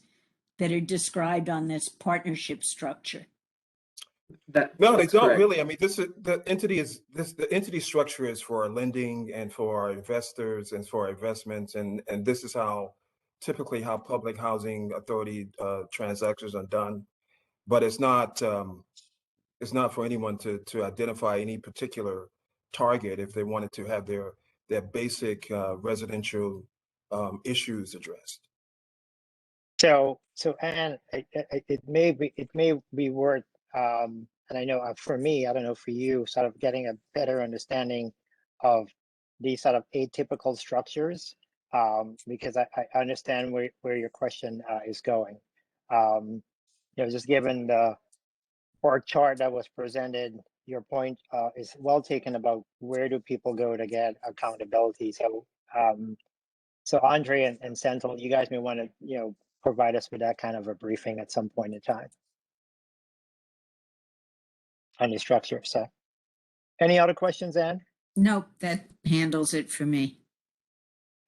that are described on this partnership structure. No, they That's don't correct. really. I mean, the entity structure is for our lending and for our investors and for our investments, and this is how typically how public housing authority transactions are done. But it's not for anyone to identify any particular target if they wanted to have their basic residential issues addressed. So Anne, it may be worth, and I know for me, I don't know for you, sort of getting a better understanding of these sort of atypical structures, because I understand where your question is going. Just given the org chart that was presented, your point is well taken about where do people go to get accountability. So Andre and Senthil, you guys may want to, provide us with that kind of a briefing at some point in time on the structure. So any other questions, Anne? Nope, that handles it for me.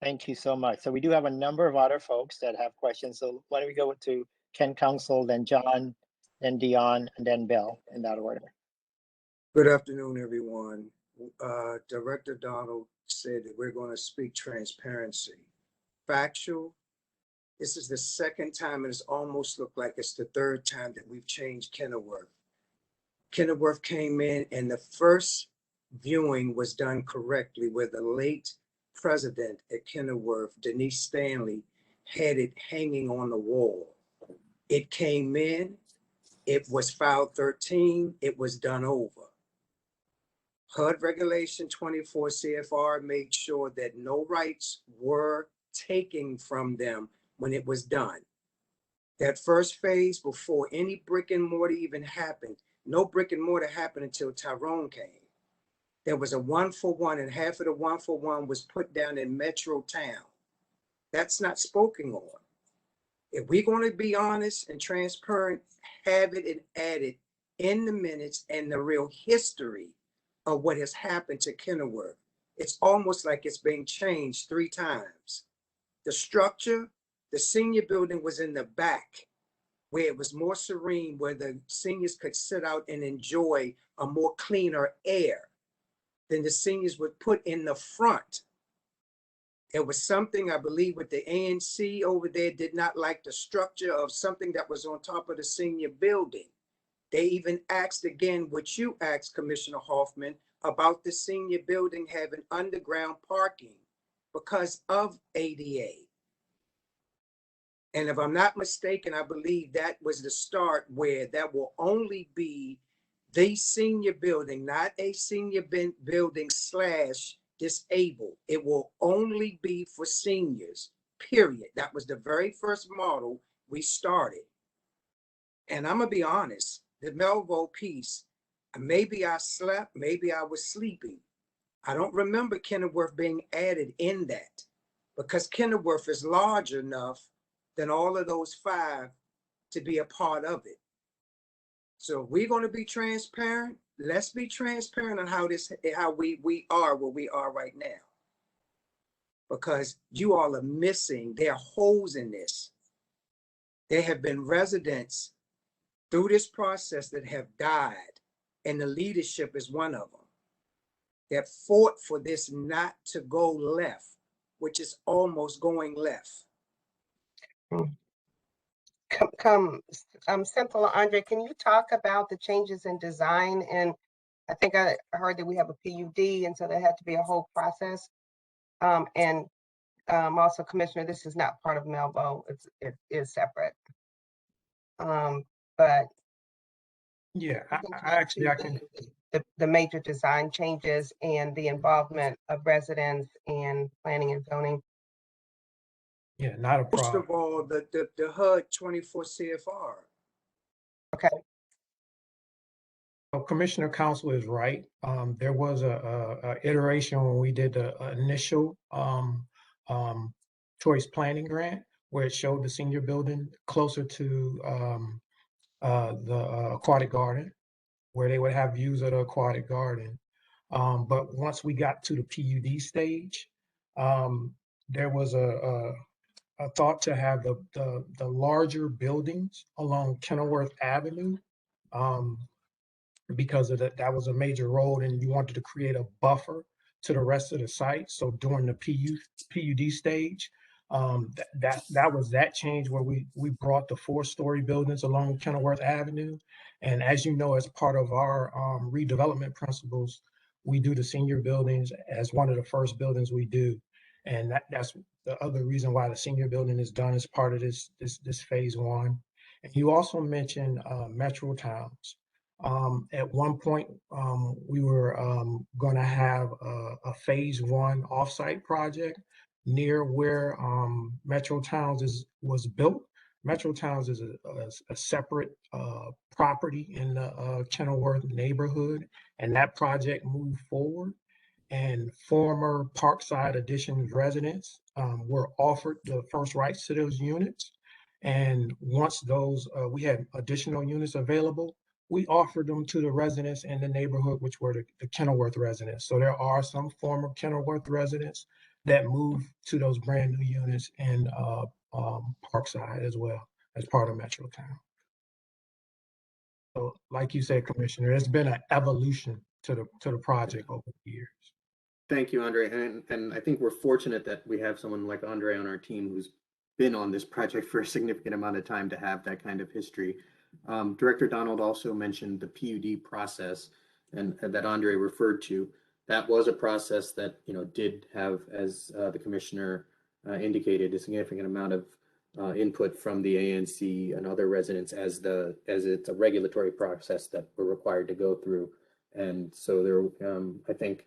Thank you so much. So we do have a number of other folks that have questions. So why don't we go to Ken Council, then John, then Dion, and then Bill in that order. Good afternoon, everyone. Director Donald said that we're going to speak transparency. Factual. This is the second time, and it's almost looked like it's the third time that we've changed Kenilworth. Kenilworth came in, and the first viewing was done correctly, where the late president at Kenilworth, Denise Stanley, had it hanging on the wall. It came in, it was filed 13, it was done over. HUD Regulation 24 CFR made sure that no rights were taken from them when it was done. That first phase, before any brick and mortar even happened, no brick and mortar happened until Tyrone came. There was a 1-for-1, and half of the 1-for-1 was put down in Metro Town. That's not spoken on. If we're going to be honest and transparent, have it and add it in the minutes and the real history of what has happened to Kenilworth. It's almost like it's being changed 3 times. The structure, the senior building was in the back, where it was more serene, where the seniors could sit out and enjoy a more cleaner air than the seniors would put in the front. It was something, I believe, with the ANC over there did not like the structure of something that was on top of the senior building. They even asked again what you asked, Commissioner Hoffman, about the senior building having underground parking because of ADA. And if I'm not mistaken, I believe that was the start where that will only be the senior building, not a senior building / disabled. It will only be for seniors, period. That was the very first model we started. And I'm gonna be honest, the Melville piece, maybe I slept, maybe I was sleeping. I don't remember Kenilworth being added in that, because Kenilworth is large enough than all of those 5 to be a part of it. So if we're going to be transparent, let's be transparent on how we are where we are right now. Because you all are missing, there are holes in this. There have been residents through this process that have died, and the leadership is one of them, that fought for this not to go left, which is almost going left. Simple, Andre, can you talk about the changes in design? And I think I heard that we have a PUD, and so there had to be a whole process. And also, Commissioner, this is not part of Melville. It is separate. But Yeah, we can I actually, I can, the major design changes and the involvement of residents in planning and zoning. yeah, not a Most problem. of all, the HUD 24 CFR. Okay. Commissioner Council is right. There was a iteration when we did the initial choice planning grant where it showed the senior building closer to the aquatic garden, where they would have views of the aquatic garden. But once we got to the PUD stage, there was a thought to have the larger buildings along Kenilworth Avenue. Because of that was a major road and you wanted to create a buffer to the rest of the site. So during the PUD stage, that was that change where we brought the 4-story buildings along Kenilworth Avenue. And as you know, as part of our redevelopment principles, we do the senior buildings as one of the first buildings we do. And that's the other reason why the senior building is done as part of this phase 1. And you also mentioned Metro Towns. At one point, we were going to have a phase 1 offsite project near where Metro Towns was built. Metro Towns is a separate property in the Kenilworth neighborhood, and that project moved forward. And former Parkside Additions residents were offered the first rights to those units. And once those, we had additional units available, we offered them to the residents in the neighborhood, which were the Kenilworth residents. So there are some former Kenilworth residents that moved to those brand new units in Parkside as well as part of Metro Town. So like you said, Commissioner, it's been an evolution to the project over the years. Thank you, Andre. And I think we're fortunate that we have someone like Andre on our team who's been on this project for a significant amount of time to have that kind of history. Director Donald also mentioned the PUD process and that Andre referred to. That was a process that, you know, did have, as the commissioner indicated, a significant amount of input from the ANC and other residents as it's a regulatory process that we're required to go through. And so there, I think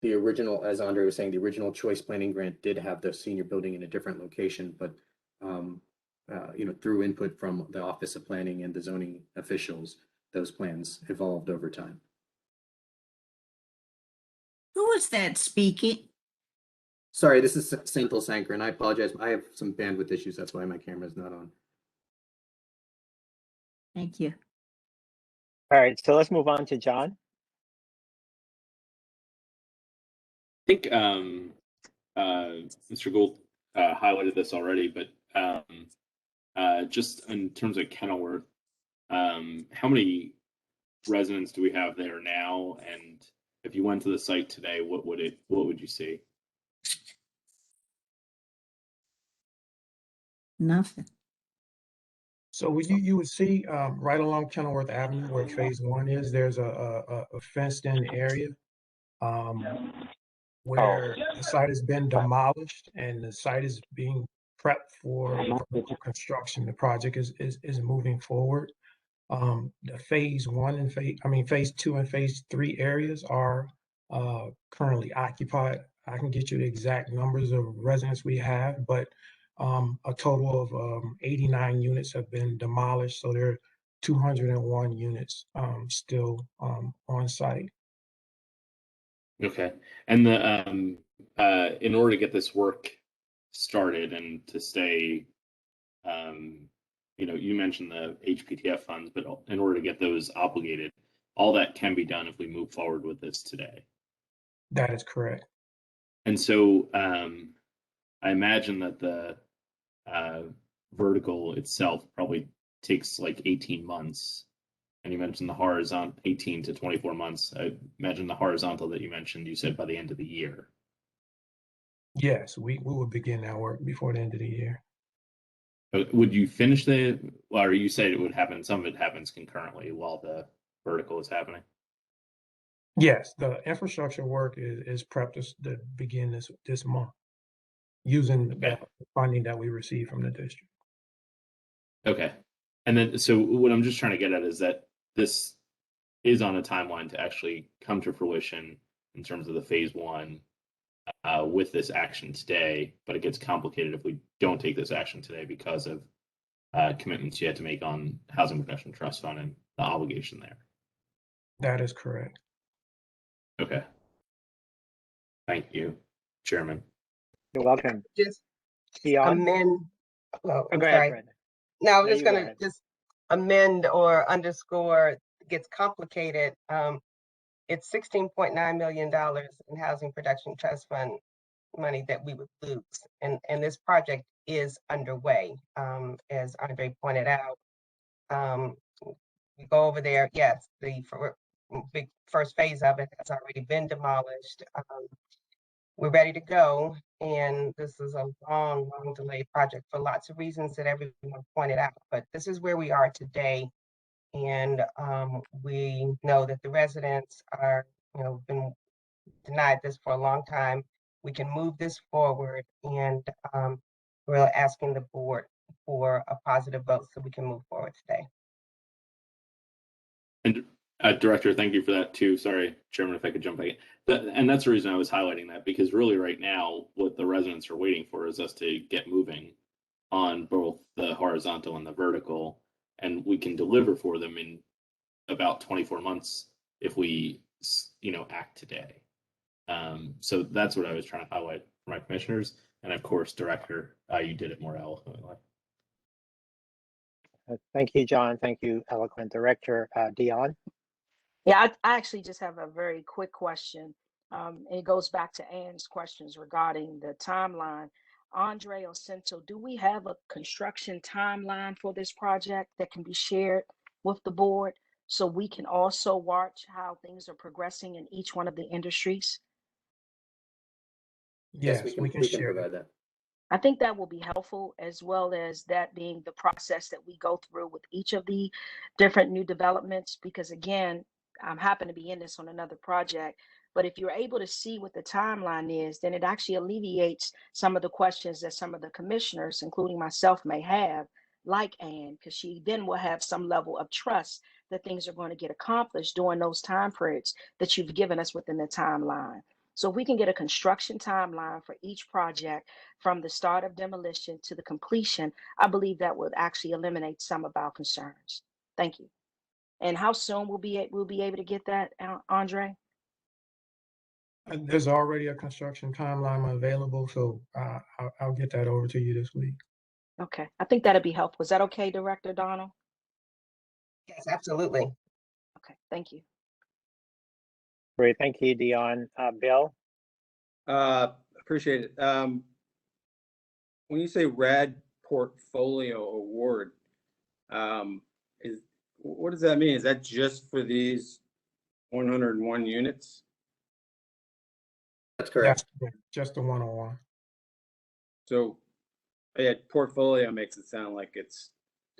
the original, as Andre was saying, the original choice planning grant did have the senior building in a different location, but you know, through input from the Office of Planning and the zoning officials, those plans evolved over time. Who was that speaking? Sorry, this is Senthil Sankar, and I apologize. I have some bandwidth issues. That's why my camera is not on. Thank you. All right, so let's move on to John. I think Mr. Gould highlighted this already, but just in terms of Kenilworth, how many residents do we have there now? And if you went to the site today, what would you see? Nothing. So you would see right along Kenilworth Avenue where phase 1 is, there's a fenced in area where the site has been demolished and the site is being prepped for construction. The project is moving forward. The phase 1 and phase 2 and phase 3 areas are currently occupied. I can get you the exact numbers of residents we have, but a total of 89 units have been demolished. So there are 201 units still on site. Okay, and in order to get this work started and to stay, you know, you mentioned the HPTF funds, but in order to get those obligated, all that can be done if we move forward with this today. That is correct. And so I imagine that the vertical itself probably takes like 18 months. And you mentioned the horizontal 18 to 24 months. I imagine the horizontal that you mentioned, you said by the end of the year. Yes, we will begin that work before the end of the year. Would you finish or you said it would happen, some of it happens concurrently while the vertical is happening? Yes, the infrastructure work is prepped to begin this month. using Okay. the funding that we receive from the district. Okay. And then, so what I'm just trying to get at is that this is on a timeline to actually come to fruition in terms of the phase one with this action today, but it gets complicated if we don't take this action today because of commitments you had to make on Housing Production Trust Fund and the obligation there. That is correct. Okay. Thank you, Chairman. You're welcome. Just Dion? amend, oh, Oh, I'm go ahead, sorry. Brenda. No, I was No, just you go gonna ahead. just amend or underscore, gets complicated. It's $16.9 million in Housing Production Trust Fund money that we would lose. And this project is underway. As Andre pointed out, we go over there, yes, the big first phase of it has already been demolished. We're ready to go. And this is a long, long delayed project for lots of reasons that everyone pointed out. But this is where we are today. And we know that the residents are, been denied this for a long time. We can move this forward, and we're asking the board for a positive vote so we can move forward today. And Director, thank you for that too. Sorry, Chairman, if I could jump back in. And that's the reason I was highlighting that, because really right now, what the residents are waiting for is us to get moving on both the horizontal and the vertical, and we can deliver for them in about 24 months if we, act today. So that's what I was trying to highlight for my commissioners. And of course, Director, you did it more eloquently. Thank you, John. Thank you, eloquent Director. Dion? Yeah, I actually just have a very quick question. It goes back to Ann's questions regarding the timeline. Andre Ocento, do we have a construction timeline for this project that can be shared with the board so we can also watch how things are progressing in each one of the industries? Yes, we can share provide that. I think that will be helpful, as well as that being the process that we go through with each of the different new developments. Because again, I'm happen to be in this on another project, but if you're able to see what the timeline is, then it actually alleviates some of the questions that some of the commissioners, including myself, may have, like Ann, because she then will have some level of trust that things are going to get accomplished during those time periods that you've given us within the timeline. So if we can get a construction timeline for each project from the start of demolition to the completion, I believe that would actually eliminate some of our concerns. Thank you. And how soon we'll be able to get that, Andre? There's already a construction timeline available, so I'll get that over to you this week. Okay, I think that'd be helpful. Is that okay, Director Donald? Yes, absolutely. Okay, thank you. Great, thank you, Dion. Bill? Appreciate it. When you say RAD portfolio award, what does that mean? Is that just for these 101 units? That's correct. That's just the 101. So, yeah, portfolio makes it sound like it's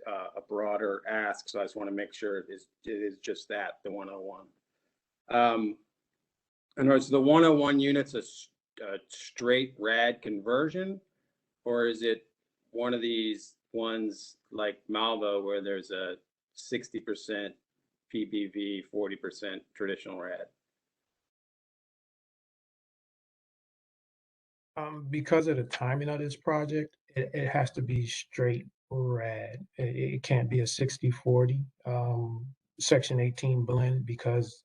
a broader ask. So I just want to make sure it is just that, the 101. And is the 101 units a straight RAD conversion, or is it one of these ones like Melville where there's a 60% PBV, 40% traditional RAD? Because of the timing of this project, it has to be straight RAD. It can't be a 60-40 Section 18 blend, because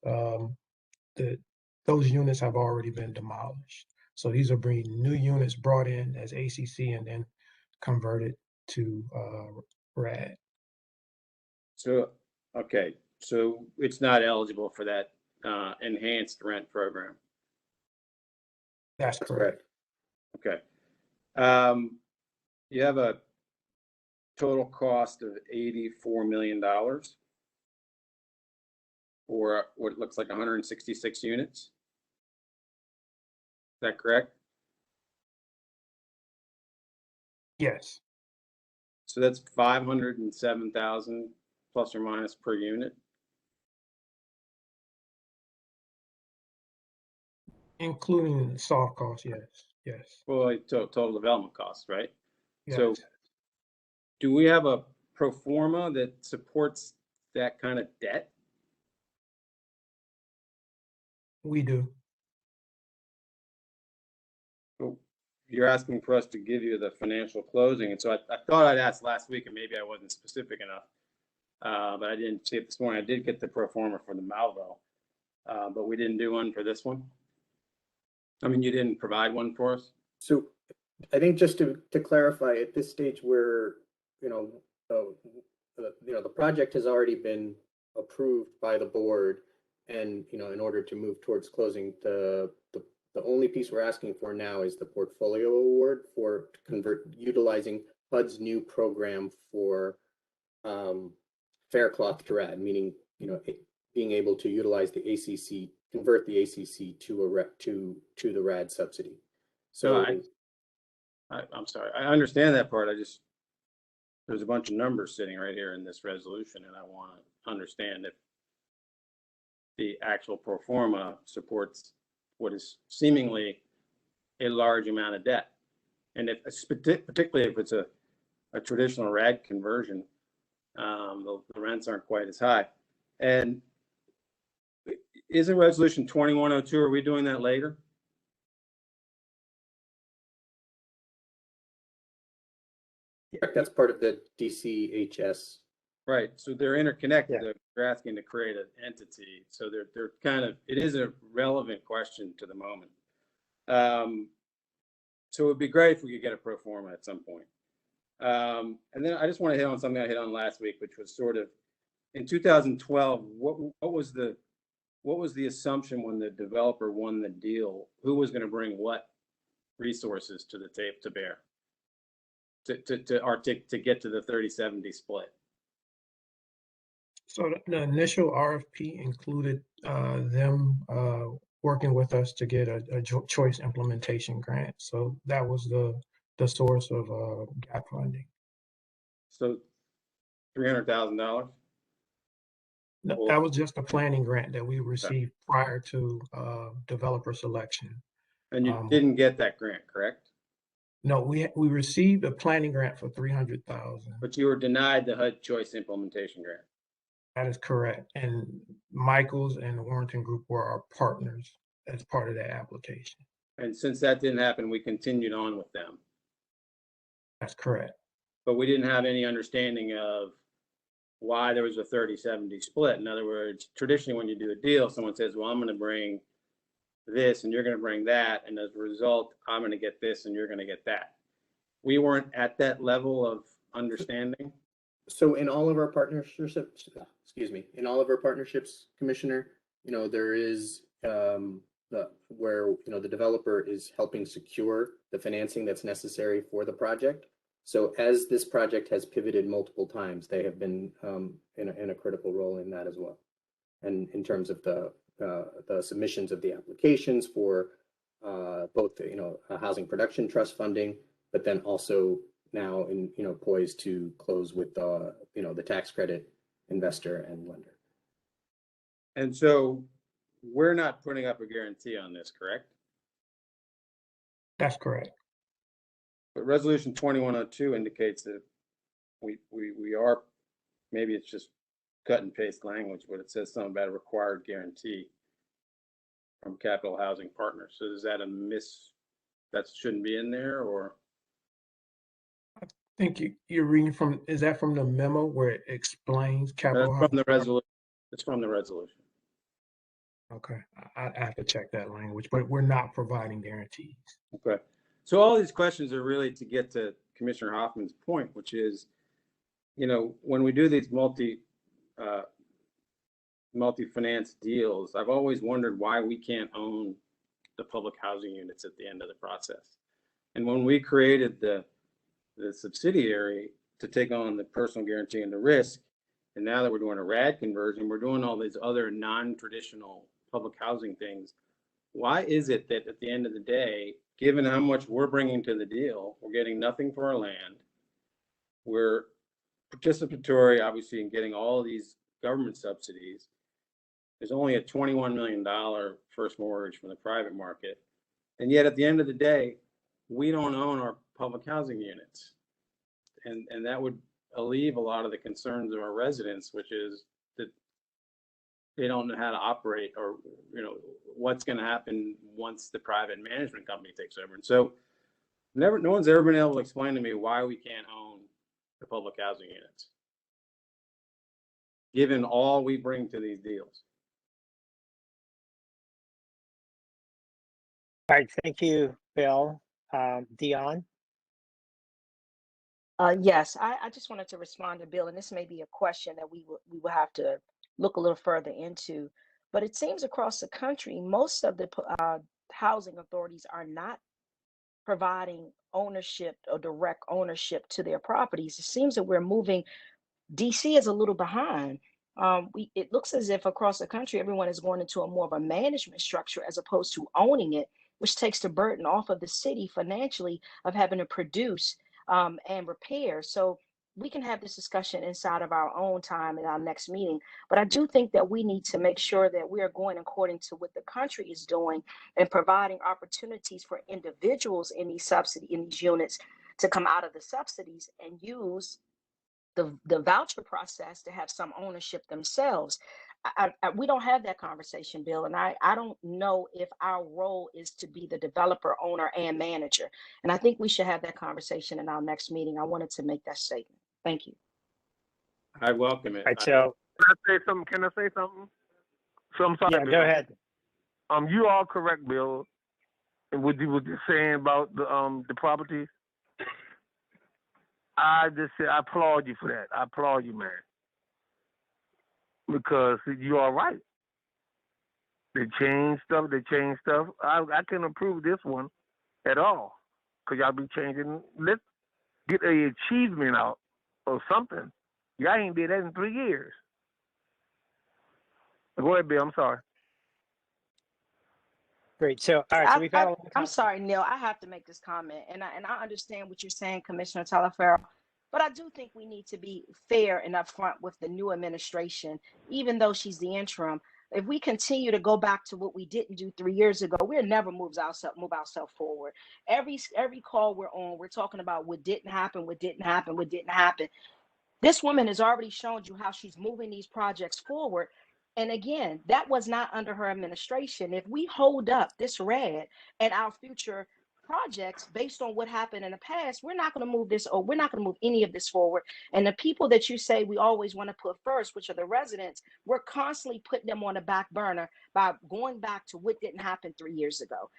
those units have already been demolished. So these are new units brought in as ACC and then converted to RAD. So, okay, so it's not eligible for that enhanced rent program. That's correct. Okay. You have a total cost of $84 million for what looks like 166 units. Is that correct? Yes. So that's 507,000 plus or minus per unit. Including soft costs, yes. Yes. Well, like total development costs, right? Yes. So do we have a pro forma that supports that kind of debt? We do. So you're asking for us to give you the financial closing. And so I thought I'd asked last week and maybe I wasn't specific enough. But I didn't see it this morning. I did get the pro forma for the Melville, but we didn't do one for this one. I mean, you didn't provide one for us? So I think just to clarify, at this stage where, the project has already been approved by the board, and, in order to move towards closing, the only piece we're asking for now is the portfolio award for utilizing HUD's new program for Faircloth to RAD, meaning, being able to utilize the ACC, convert the ACC to the RAD subsidy. So I'm sorry. I understand that part. There's a bunch of numbers sitting right here in this resolution, and I want to understand if the actual pro forma supports what is seemingly a large amount of debt. And if, particularly if it's a traditional RAD conversion, the rents aren't quite as high. And isn't resolution 2102, are we doing that later? that's part of the DCHS. Right, so they're interconnected. Yeah. They're asking to create an entity. So they're kind of, it is a relevant question to the moment. So it would be great if we could get a pro forma at some point. And then I just want to hit on something I hit on last week, which was sort of in 2012, what was the assumption when the developer won the deal? Who was going to bring what resources to the tape to bear to get to the 30-70 split? So the initial RFP included them working with us to get a choice implementation grant. So that was the source of gap funding. So $300,000? No, that was just a planning grant that we received prior to developer selection. And you didn't get that grant, correct? No, we received a planning grant for $300,000. But you were denied the HUD choice implementation grant. That is correct. And Michaels and the Warrington Group were our partners as part of that application. And since that didn't happen, we continued on with them. That's correct. But we didn't have any understanding of why there was a 30-70 split. In other words, traditionally when you do a deal, someone says, well, I'm going to bring this and you're going to bring that. And as a result, I'm going to get this and you're going to get that. We weren't at that level of understanding. So in all of our partnerships, Commissioner, there is where the developer is helping secure the financing that's necessary for the project. So as this project has pivoted multiple times, they have been in a critical role in that as well. And in terms of the submissions of the applications for both a housing production trust funding, but then also now poised to close with the tax credit investor and lender. And so we're not putting up a guarantee on this, correct? That's correct. But resolution 2102 indicates that we are, maybe it's just cut and paste language, but it says something about a required guarantee from Capital Housing Partners. So is that that shouldn't be in there, or? I think you're reading from, is that from the memo where it explains Capital Housing? From the resolution. It's from the resolution. Okay, I have to check that language, but we're not providing guarantees. Okay. So all these questions are really to get to Commissioner Hoffman's point, which is, when we do these multi-finance deals, I've always wondered why we can't own the public housing units at the end of the process. And when we created the subsidiary to take on the personal guarantee and the risk, and now that we're doing a RAD conversion, we're doing all these other non-traditional public housing things. Why is it that at the end of the day, given how much we're bringing to the deal, we're getting nothing for our land? We're participatory, obviously, in getting all of these government subsidies. There's only a $21 million first mortgage from the private market. And yet at the end of the day, we don't own our public housing units. And that would alleviate a lot of the concerns of our residents, which is that they don't know how to operate, or, you know, what's going to happen once the private management company takes over. And so no one's ever been able to explain to me why we can't own the public housing units, given all we bring to these deals. All right, thank you, Bill. Dion? Yes, I just wanted to respond to Bill, and this may be a question that we will have to look a little further into. But it seems across the country, most of the housing authorities are not providing ownership or direct ownership to their properties. It seems that we're moving. DC is a little behind. It looks as if across the country, everyone is going into a more of a management structure as opposed to owning it, which takes the burden off of the city financially of having to produce and repair. So we can have this discussion inside of our own time in our next meeting. But I do think that we need to make sure that we are going according to what the country is doing and providing opportunities for individuals in these units to come out of the subsidies and use the voucher process to have some ownership themselves. We don't have that conversation, Bill, and I don't know if our role is to be the developer, owner, and manager. And I think we should have that conversation in our next meeting. I wanted to make that statement. Thank you. I welcome it. All right, so Can I say something? Can I say something? So I'm sorry, yeah, Bill. go ahead. You are correct, Bill, and what you were just saying about the properties. I applaud you for that. I applaud you, man, because you are right. They change stuff. I can't approve this one at all, because y'all be changing. Let's get a achievement out or something. Y'all ain't did that in 3 years. Go ahead, Bill. I'm sorry. Great. So, all right. So we've had a long I'm sorry, Neil. I have to make this comment, and I understand what you're saying, Commissioner Talaferro, but I do think we need to be fair and upfront with the new administration, even though she's the interim. If we continue to go back to what we didn't do 3 years ago, we'll never move ourselves forward. Every call we're on, we're talking about what didn't happen. This woman has already shown you how she's moving these projects forward. And again, that was not under her administration. If we hold up this red and our future projects based on what happened in the past, we're not going to move this, or we're not going to move any of this forward. And the people that you say we always want to put first, which are the residents, we're constantly putting them on the back burner by going back to what didn't happen 3 years ago.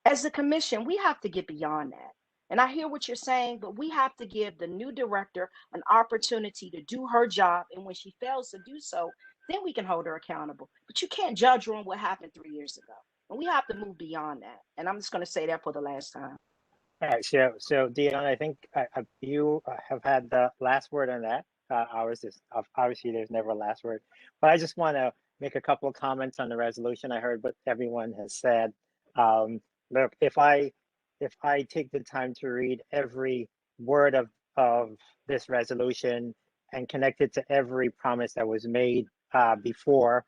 As the commission, we have to get beyond that. And I hear what you're saying, but we have to give the new director an opportunity to do her job. And when she fails to do so, then we can hold her accountable. But you can't judge her on what happened 3 years ago. And we have to move beyond that. And I'm just going to say that for the last time. All right. So Dion, I think you have had the last word on that. Ours is obviously there's never a last word, but I just want to make a couple of comments on the resolution. I heard what everyone has said. Look, if I take the time to read every word of this resolution and connect it to every promise that was made before,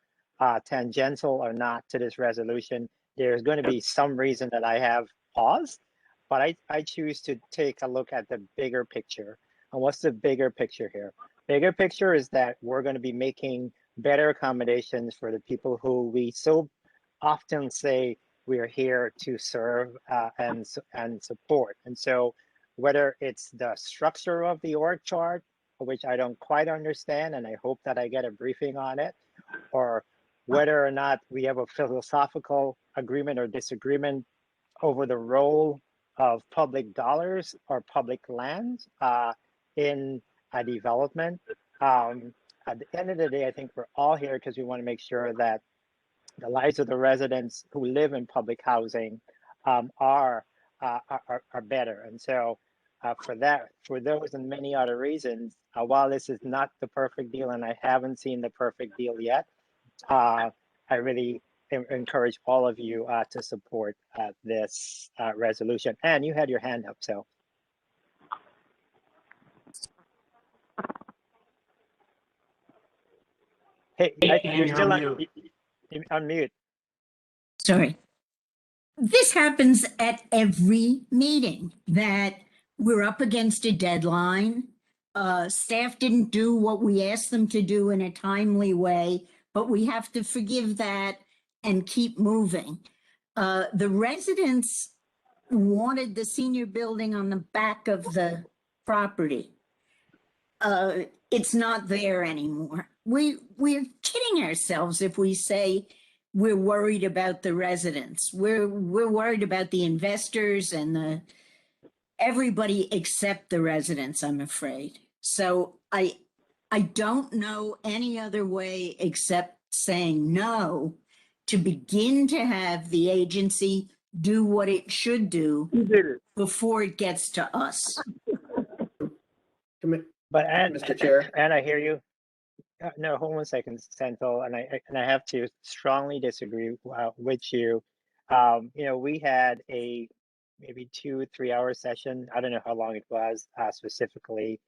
tangential or not to this resolution, there's going to be some reason that I have paused, but I choose to take a look at the bigger picture. And what's the bigger picture here? Bigger picture is that we're going to be making better accommodations for the people who we so often say we are here to serve and support. And so whether it's the structure of the org chart, which I don't quite understand, and I hope that I get a briefing on it, or whether or not we have a philosophical agreement or disagreement over the role of public dollars or public lands in a development. At the end of the day, I think we're all here because we want to make sure that the lives of the residents who live in public housing are better. And so for those and many other reasons, while this is not the perfect deal, and I haven't seen the perfect deal yet, I really encourage all of you to support this resolution. And you had your hand up, so. Hey, you're still on mute. Sorry. This happens at every meeting, that we're up against a deadline. Staff didn't do what we asked them to do in a timely way, but we have to forgive that and keep moving. The residents wanted the senior building on the back of the property. It's not there anymore. We're kidding ourselves if we say we're worried about the residents. We're worried about the investors and everybody except the residents, I'm afraid. So I don't know any other way except saying no to begin to have the agency do what it should do before it gets to us. But Mr. Chair. And I hear you. No, hold on a second, Senthil, and I have to strongly disagree with you. We had a maybe 2-3 hour session. I don't know how long it was specifically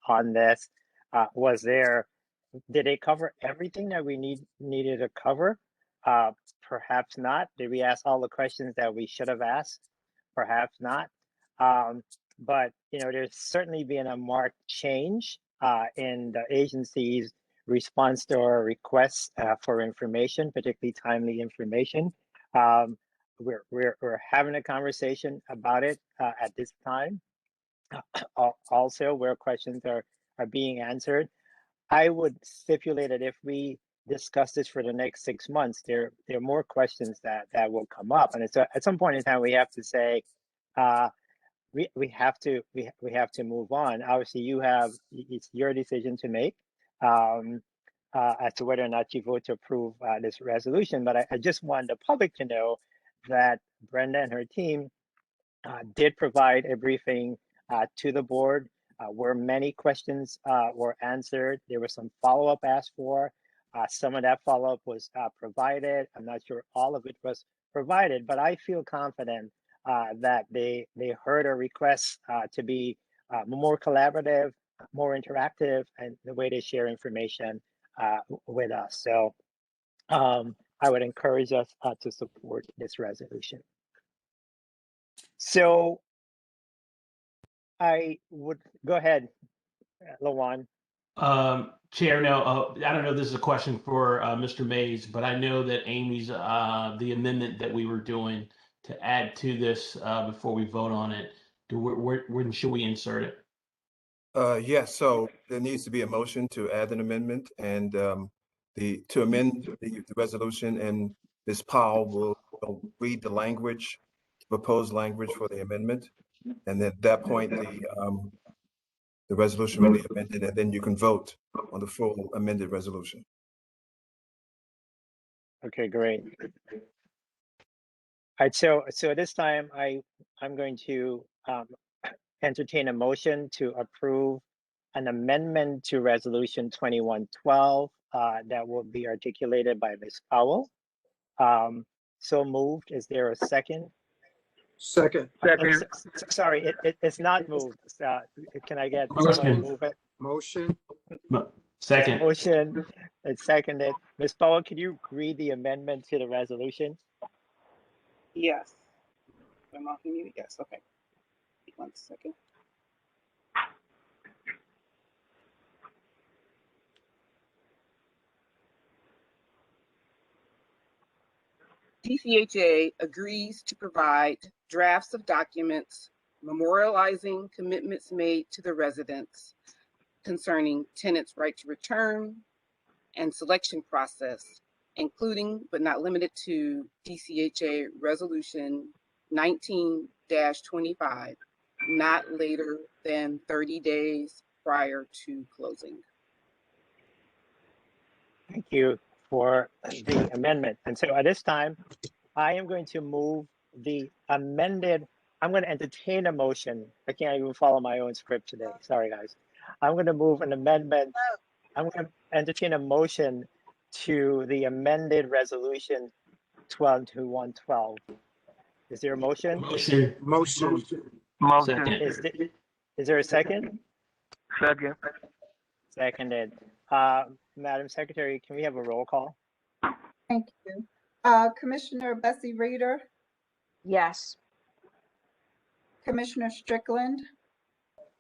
on this. Did it cover everything that we needed to cover? Perhaps not. Did we ask all the questions that we should have asked? Perhaps not. But there's certainly been a marked change in the agency's response to our requests for information, particularly timely information. We're having a conversation about it at this time. Also, where questions are being answered, I would stipulate that if we discuss this for the next 6 months, there are more questions that will come up, and it's at some point in time we have to say. We have to move on. Obviously, it's your decision to make as to whether or not you vote to approve this resolution. But I just want the public to know that Brenda and her team did provide a briefing to the board where many questions were answered. There was some follow-up asked for. Some of that follow-up was provided. I'm not sure all of it was provided, but I feel confident that they heard our requests to be more collaborative, more interactive, and the way they share information with us. So I would encourage us to support this resolution. So I would go ahead, Lawan. Chair, no, I don't know if this is a question for Mr. Mays, but I know that Amy's the amendment that we were doing to add to this before we vote on it. When should we insert it? Yes, so there needs to be a motion to add an amendment and to amend the resolution, and Ms. Powell will read the language, proposed language for the amendment. And at that point, the resolution will be amended, and then you can vote on the full amended resolution. Okay, great. All right, so at this time, I'm going to entertain a motion to approve an amendment to Resolution 2112 that will be articulated by Ms. Powell. So moved. Is there a second? Second. Sorry, it's not moved. Can I get Motion. someone to move it? Motion. Second. Motion. It's seconded. Ms. Powell, can you read the amendment to the resolution? Yes. Am I off mute? Yes. Okay. 1 second. DCHA agrees to provide drafts of documents memorializing commitments made to the residents concerning tenants' right to return and selection process, including but not limited to DCHA Resolution 19-25, not later than 30 days prior to closing. Thank you for the amendment. And so at this time, I am going to move the amended, I'm going to entertain a motion. I can't even follow my own script today. Sorry, guys. I'm going to move an amendment. I'm going to entertain a motion to the amended resolution 12-112. Is there a motion? Motion. Motion. Motion. Is there a second? Second. Seconded. Madam Secretary, can we have a roll call? Thank you. Commissioner Bessie Reader, Yes. Commissioner Strickland,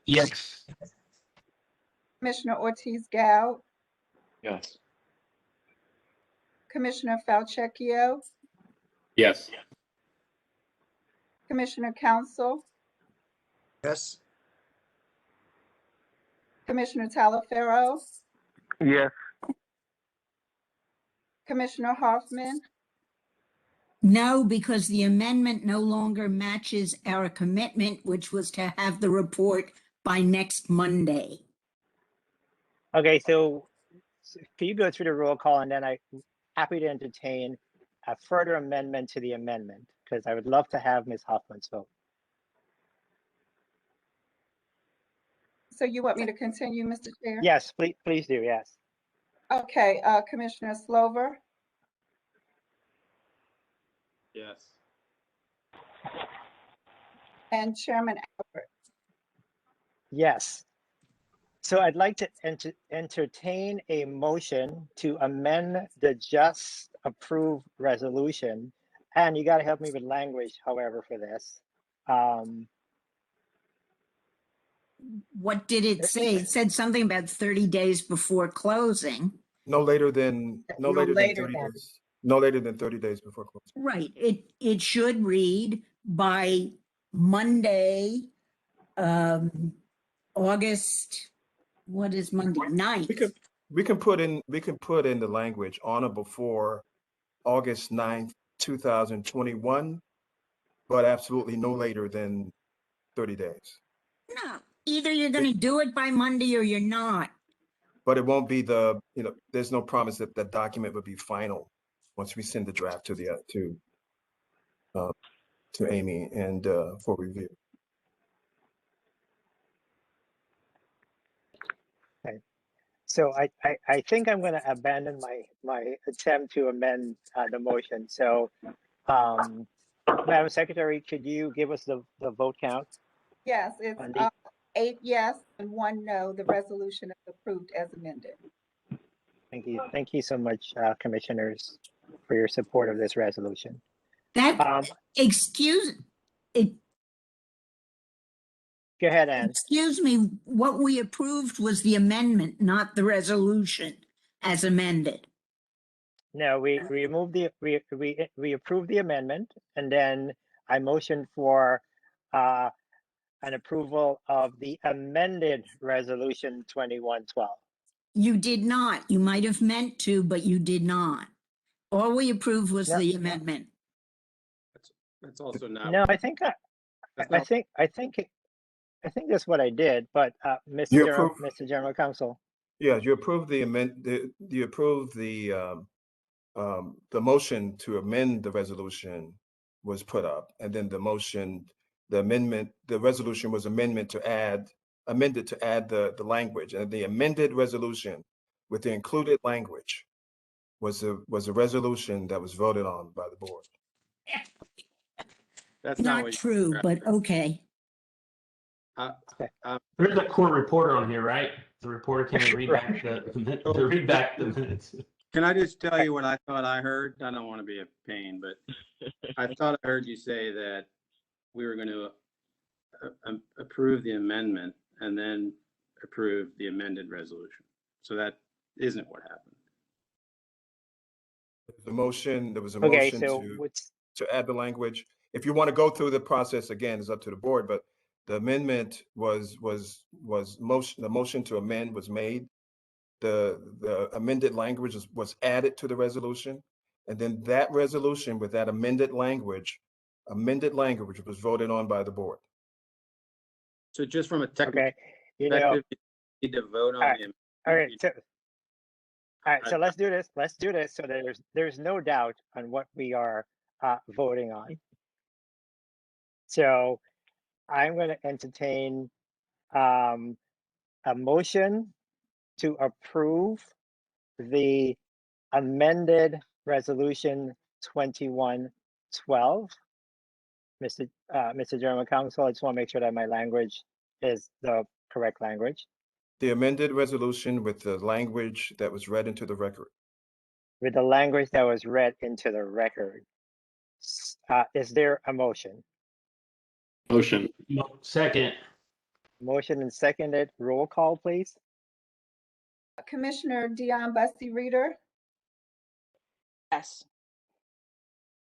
Yes. Commissioner Ortiz Gao, Yes. Commissioner Falchecchio, Yes. Commissioner Council, Yes. Commissioner Talaferro, Yes. Commissioner Hoffman, No, because the amendment no longer matches our commitment, which was to have the report by next Monday. Okay, so can you go through the roll call, and then I'm happy to entertain a further amendment to the amendment, because I would love to have Ms. Hoffman's vote. so you want me to continue, Mr. Chair? Yes, please do, yes. Okay, Commissioner Slover, Yes. and Chairman Albert. Yes. So I'd like to entertain a motion to amend the just approved resolution. And you got to help me with language, however, for this. What did it say? It said something about 30 days before closing. No later than 30 days. No later than 30 days before closing. Right. It should read by Monday, August, what is Monday? 9th. We can put in the language on or before August 9th, 2021, but absolutely no later than 30 days. No, either you're going to do it by Monday or you're not. But it won't be there's no promise that that document would be final once we send the draft to Amy and for review. Okay. So I think I'm going to abandon my attempt to amend the motion. So, Madam Secretary, could you give us the vote count? Yes, it's 8 yes and 1 no. The resolution is approved as amended. Thank you. Thank you so much, commissioners, for your support of this resolution. That, excuse it. Go ahead, Ann. Excuse me, what we approved was the amendment, not the resolution as amended. No, we removed we approved the amendment, and then I motioned for an approval of the amended resolution 2112. You did not. You might have meant to, but you did not. All we approved was the amendment. That's also not. No, I think I think that's what I did, but Mr. General Counsel. Yeah, you approved the motion to amend the resolution was put up, and then the resolution was amended to add the language, and the amended resolution with the included language was a resolution that was voted on by the board. That's not true, but okay. There's a court reporter on here, right? The reporter can read back the minutes. Can I just tell you what I thought I heard? I don't want to be a pain, but I thought I heard you say that we were going to approve the amendment and then approve the amended resolution. So that isn't what happened. There was a Okay, motion so to add the language. If you want to go through the process again, it's up to the board, but the amendment the motion to amend was made. The amended language was added to the resolution, and then that resolution with that amended language was voted on by the board. So just from a technical you perspective, you need to vote on the amendment. All right, so let's do this. Let's do this so there's no doubt on what we are voting on. So I'm going to entertain a motion to approve the amended resolution 2112. Mr. General Counsel, I just want to make sure that my language is the correct language. The amended resolution with the language that was read into the record. With the language that was read into the record. Is there a motion? Motion. Second. Motion and seconded. Roll call, please. Commissioner Dion Bussey Reader, Yes.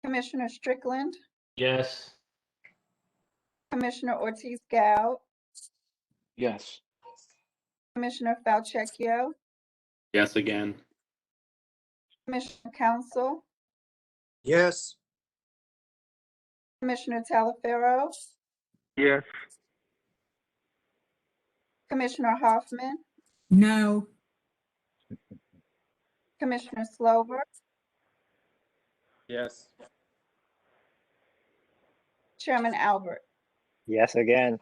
Commissioner Strickland, Yes. Commissioner Ortiz Gao, Yes. Commissioner Falchecchio, Yes again. Commissioner Council, Yes. Commissioner Talaferro, Yes. Commissioner Hoffman, No. Commissioner Slover, Yes. Chairman Albert. Yes again. You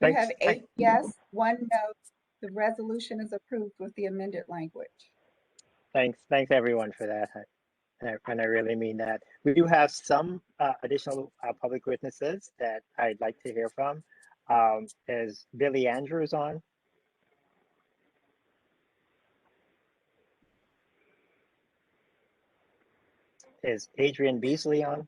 Thanks. have 8 yes, 1 no. The resolution is approved with the amended language. Thanks everyone for that. And I really mean that. We do have some additional public witnesses that I'd like to hear from. Is Billy Andrews on? Is Adrian Beasley on?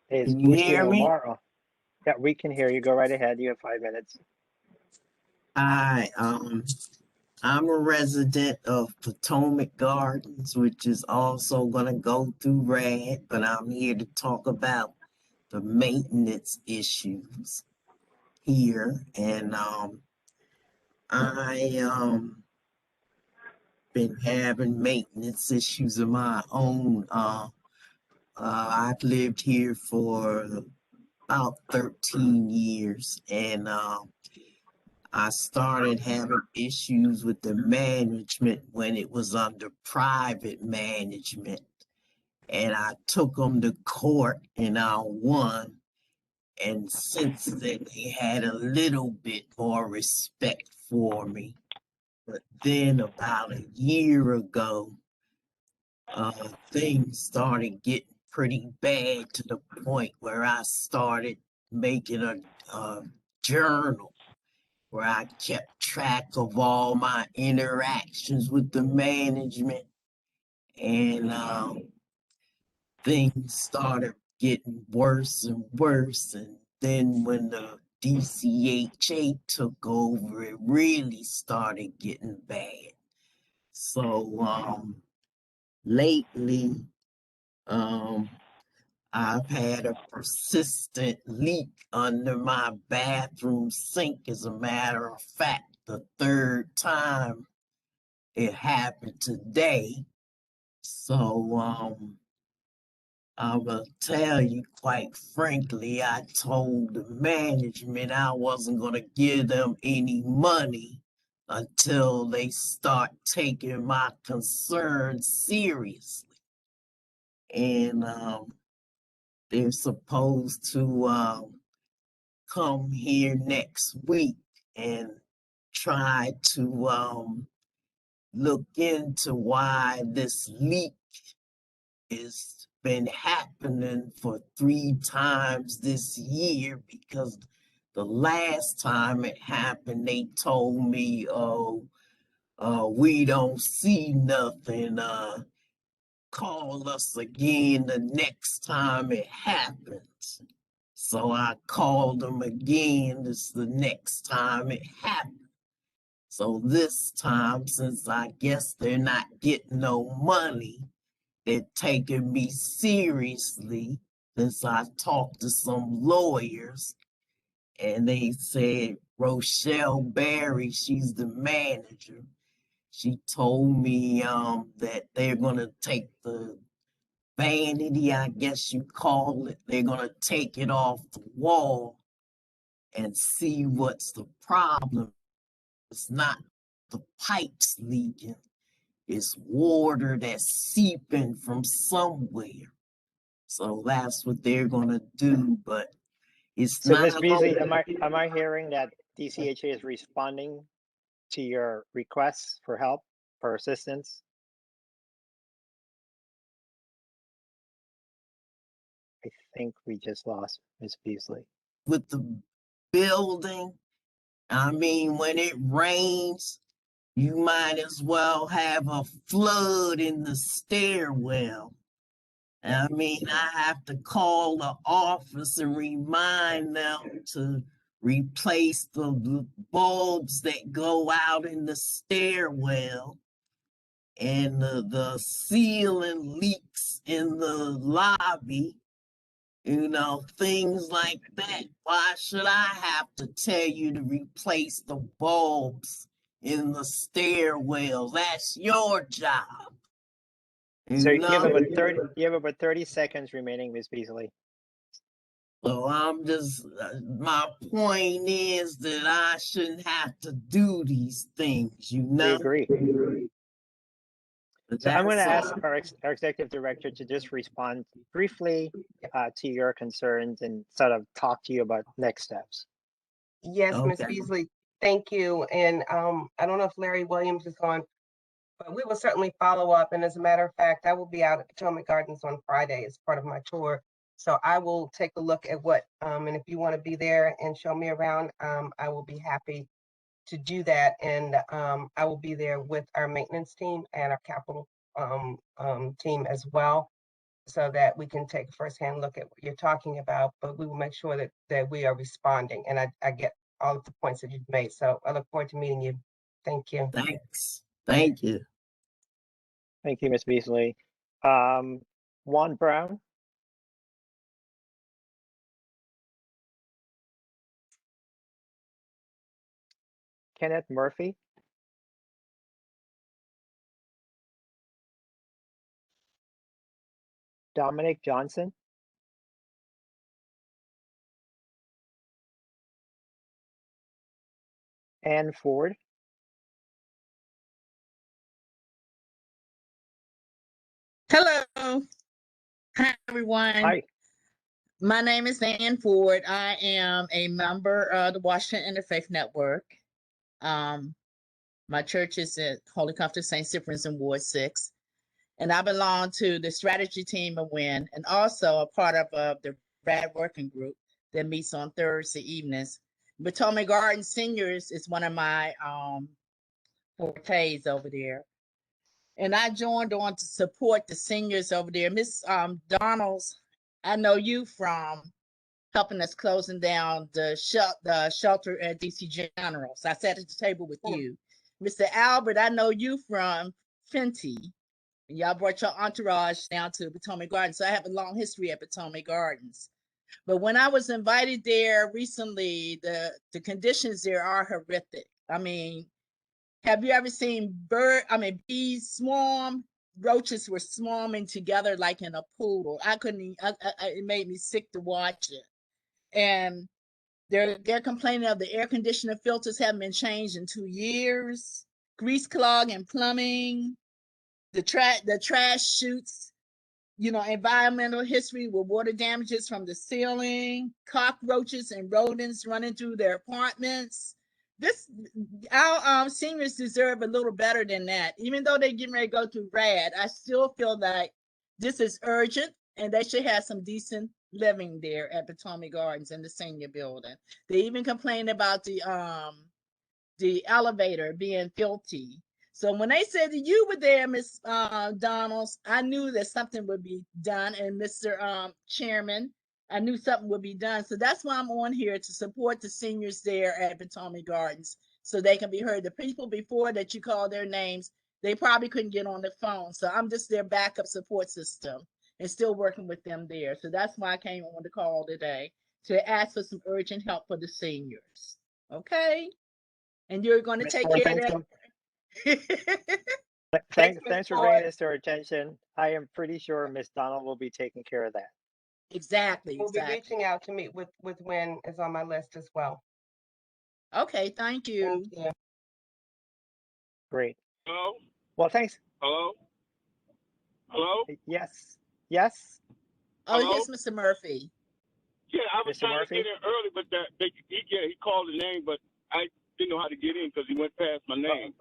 Is Can you hear Christine me? Omar on? Yeah, we can hear you. Go right ahead. You have 5 minutes. Hi, I'm a resident of Potomac Gardens, which is also gonna go through RAD, but I'm here to talk about the maintenance issues here. And I been having maintenance issues of my own. I've lived here for about 13 years, and I started having issues with the management when it was under private management. And I took them to court and I won. And since then, they had a little bit more respect for me. But then about a year ago, things started getting pretty bad to the point where I started making a journal where I kept track of all my interactions with the management, and things started getting worse and worse. And then when the DCHA took over, it really started getting bad. So lately, I've had a persistent leak under my bathroom sink. As a matter of fact, the third time it happened today. So I will tell you quite frankly, I told the management I wasn't gonna give them any money until they start taking my concerns seriously. And they're supposed to come here next week and try to look into why this leak has been happening for 3 times this year, because the last time it happened, they told me, we don't see nothing. Call us again the next time it happens. So I called them again. This is the next time it happened. So this time, since I guess they're not getting no money, they're taking me seriously. Since I talked to some lawyers, and they said Rochelle Berry, she's the manager. She told me that they're gonna take the vanity, I guess you call it. They're gonna take it off the wall and see what's the problem. It's not the pipes leaking, it's water that's seeping from somewhere. So that's what they're gonna do, but it's So not. Ms. Beasley, am I hearing that DCHA is responding to your requests for help, for assistance? I think we just lost Ms. Beasley. With the building, I mean, when it rains, you might as well have a flood in the stairwell. I mean, I have to call the office and remind them to replace the bulbs that go out in the stairwell and the ceiling leaks in the lobby, things like that. Why should I have to tell you to replace the bulbs in the stairwell? That's your job. So you have about 30 seconds remaining, Ms. Beasley. So my point is that I shouldn't have to do these things, We agree. So I'm going to That's ask our executive director to just respond briefly to your concerns and sort of talk to you about next steps. Yes, Ms. Okay. Beasley, thank you. And I don't know if Larry Williams is on, but we will certainly follow up. And as a matter of fact, I will be out at Potomac Gardens on Friday as part of my tour. So I will take a look at what, and if you want to be there and show me around, I will be happy to do that. And I will be there with our maintenance team and our capital team as well, so that we can take a firsthand look at what you're talking about, but we will make sure that we are responding. And I get all of the points that you've made. So I look forward to meeting you. Thank you. Thanks. Thank you. Thank you, Ms. Beasley. Juan Brown. Kenneth Murphy. Dominic Johnson. Ann Ford. Hello. Hi, everyone. Hi. My name is Ann Ford. I am a member of the Washington Interfaith Network. My church is at Holy Comfort St. Cyprian's in Ward 6. And I belong to the strategy team of WIN and also a part of the RAD working group that meets on Thursday evenings. Potomac Garden Seniors is one of my fortes over there. And I joined on to support the seniors over there. Miss Donalds, I know you from helping us closing down the shelter at DC General. So I sat at the table with you. Mr. Albert, I know you from Fenty. And y'all brought your entourage down to Potomac Gardens. So I have a long history at Potomac Gardens. But when I was invited there recently, the conditions there are horrific. I mean, have you ever seen bees swarm? Roaches were swarming together like in a pool. It made me sick to watch it. And they're complaining of the air conditioner filters haven't been changed in 2 years, grease clog and plumbing, the trash chutes, environmental history with water damages from the ceiling, cockroaches and rodents running through their apartments. Our seniors deserve a little better than that. Even though they're getting ready to go through RAD, I still feel like this is urgent and they should have some decent living there at Potomac Gardens in the senior building. They even complain about the elevator being filthy. So when they said that you were there, Miss Donalds, I knew that something would be done. And Mr. Chairman, I knew something would be done. So that's why I'm on here to support the seniors there at Potomac Gardens so they can be heard. The people before that you call their names, they probably couldn't get on the phone. So I'm just their backup support system and still working with them there. So that's why I came on the call today to ask for some urgent help for the seniors. Okay? And you're going to take care of that. Thanks for bringing this to our attention. I am pretty sure Miss Donald will be taking care of that. Exactly. We'll be reaching out to meet with WIN is on my list as well. Okay, thank you. Thank you. Great. Hello? Well, thanks. Hello? Hello? Yes. Yes. Oh, Hello? yes, Mr. Murphy. Yeah, I was Mr. trying Murphy? to get in early, but he called the name, but I didn't know how to get in because he went past my name.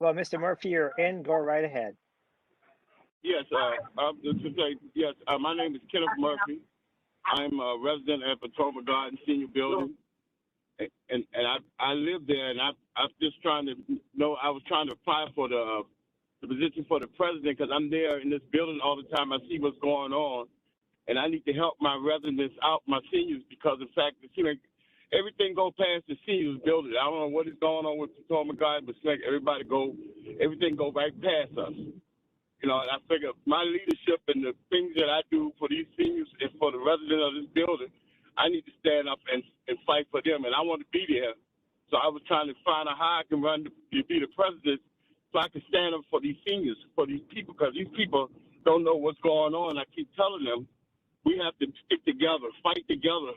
Well, Mr. Murphy, you're in. Go right ahead. Yes, my name is Kenneth Murphy. I'm a resident at Potomac Garden Senior Building, and I live there, and I'm just trying to know. I was trying to apply for the position for the president because I'm there in this building all the time. I see what's going on, and I need to help my residents out, my seniors, because in fact, it seems like everything go past the seniors building. I don't know what is going on with Potomac Garden, but it's like everything go right past us. You know, and I figure my leadership and the things that I do for these seniors and for the residents of this building, I need to stand up and fight for them, and I want to be there. So I was trying to find out how I can run to be the president so I can stand up for these seniors, for these people, because these people don't know what's going on. I keep telling them we have to stick together, fight together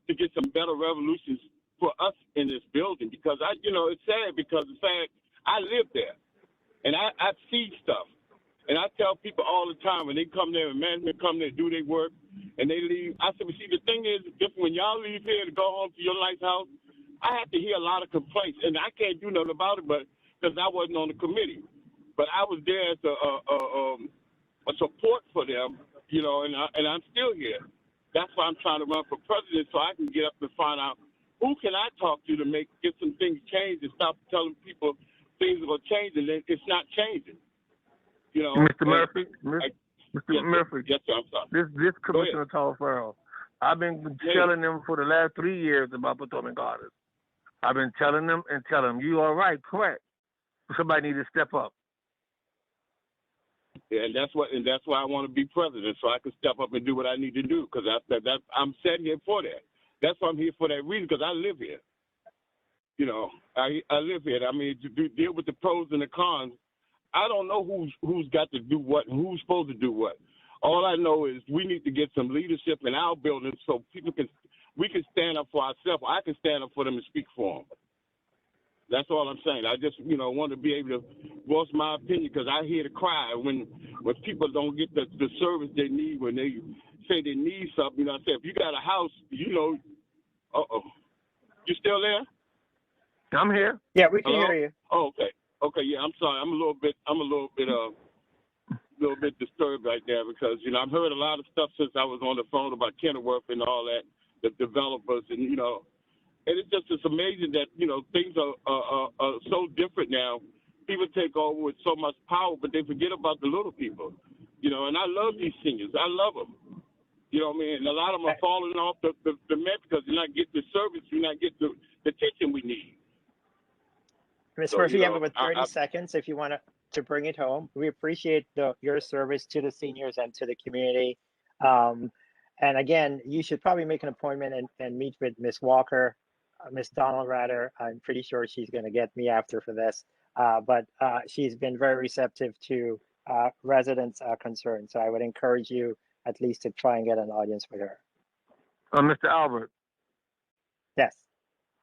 to get some better revolutions for us in this building. Because it's sad because in fact, I live there and I see stuff. And I tell people all the time when they come there and management come there and do their work and they leave, I said, well, see, the thing is, when y'all leave here to go home to your nice house, I have to hear a lot of complaints, and I can't do nothing about it, but because I wasn't on the committee. But I was there as a support for them, and I'm still here. That's why I'm trying to run for president, so I can get up and find out who can I talk to get some things changed and stop telling people things are going to change, and then it's not changing. Mr. Murphy, Mr. Murphy. Yes, sir, I'm sorry. This Commissioner Tall-Farrell, I've been telling them for the last 3 years about Potomac Gardens. I've been telling them, you are right, correct. Somebody needs to step up. Yeah, and that's why I want to be president, so I can step up and do what I need to do. Because I'm sitting here for that. That's why I'm here for that reason. Because I live here. I live here. I mean, to deal with the pros and the cons. I don't know who's got to do what and who's supposed to do what. All I know is we need to get some leadership in our building so we can stand up for ourselves. I can stand up for them and speak for them. That's all I'm saying. I just, want to be able to voice my opinion because I hear the cry when people don't get the service they need when they say they need something. I say, if you got a house, You still there? I'm here. Yeah, we can Hello? hear you. Oh, okay. Okay, yeah, I'm sorry. I'm a little bit disturbed right there because, I've heard a lot of stuff since I was on the phone about Kenilworth and all that, the developers and, and it's amazing that, things are so different now. People take over with so much power, but they forget about the little people, and I love these seniors. I love them. You know what I mean? And a lot of them are falling off the mat because they're not getting the service, you're not getting the teaching we need. Ms. Murphy, you have about 30 seconds if you want to bring it home. We appreciate your service to the seniors and to the community. And again, you should probably make an appointment and meet with Ms. Walker, Ms. Donald rather. I'm pretty sure she's going to get me after for this. But she's been very receptive to residents' concerns. So I would encourage you at least to try and get an audience with her. Mr. Albert. Yes.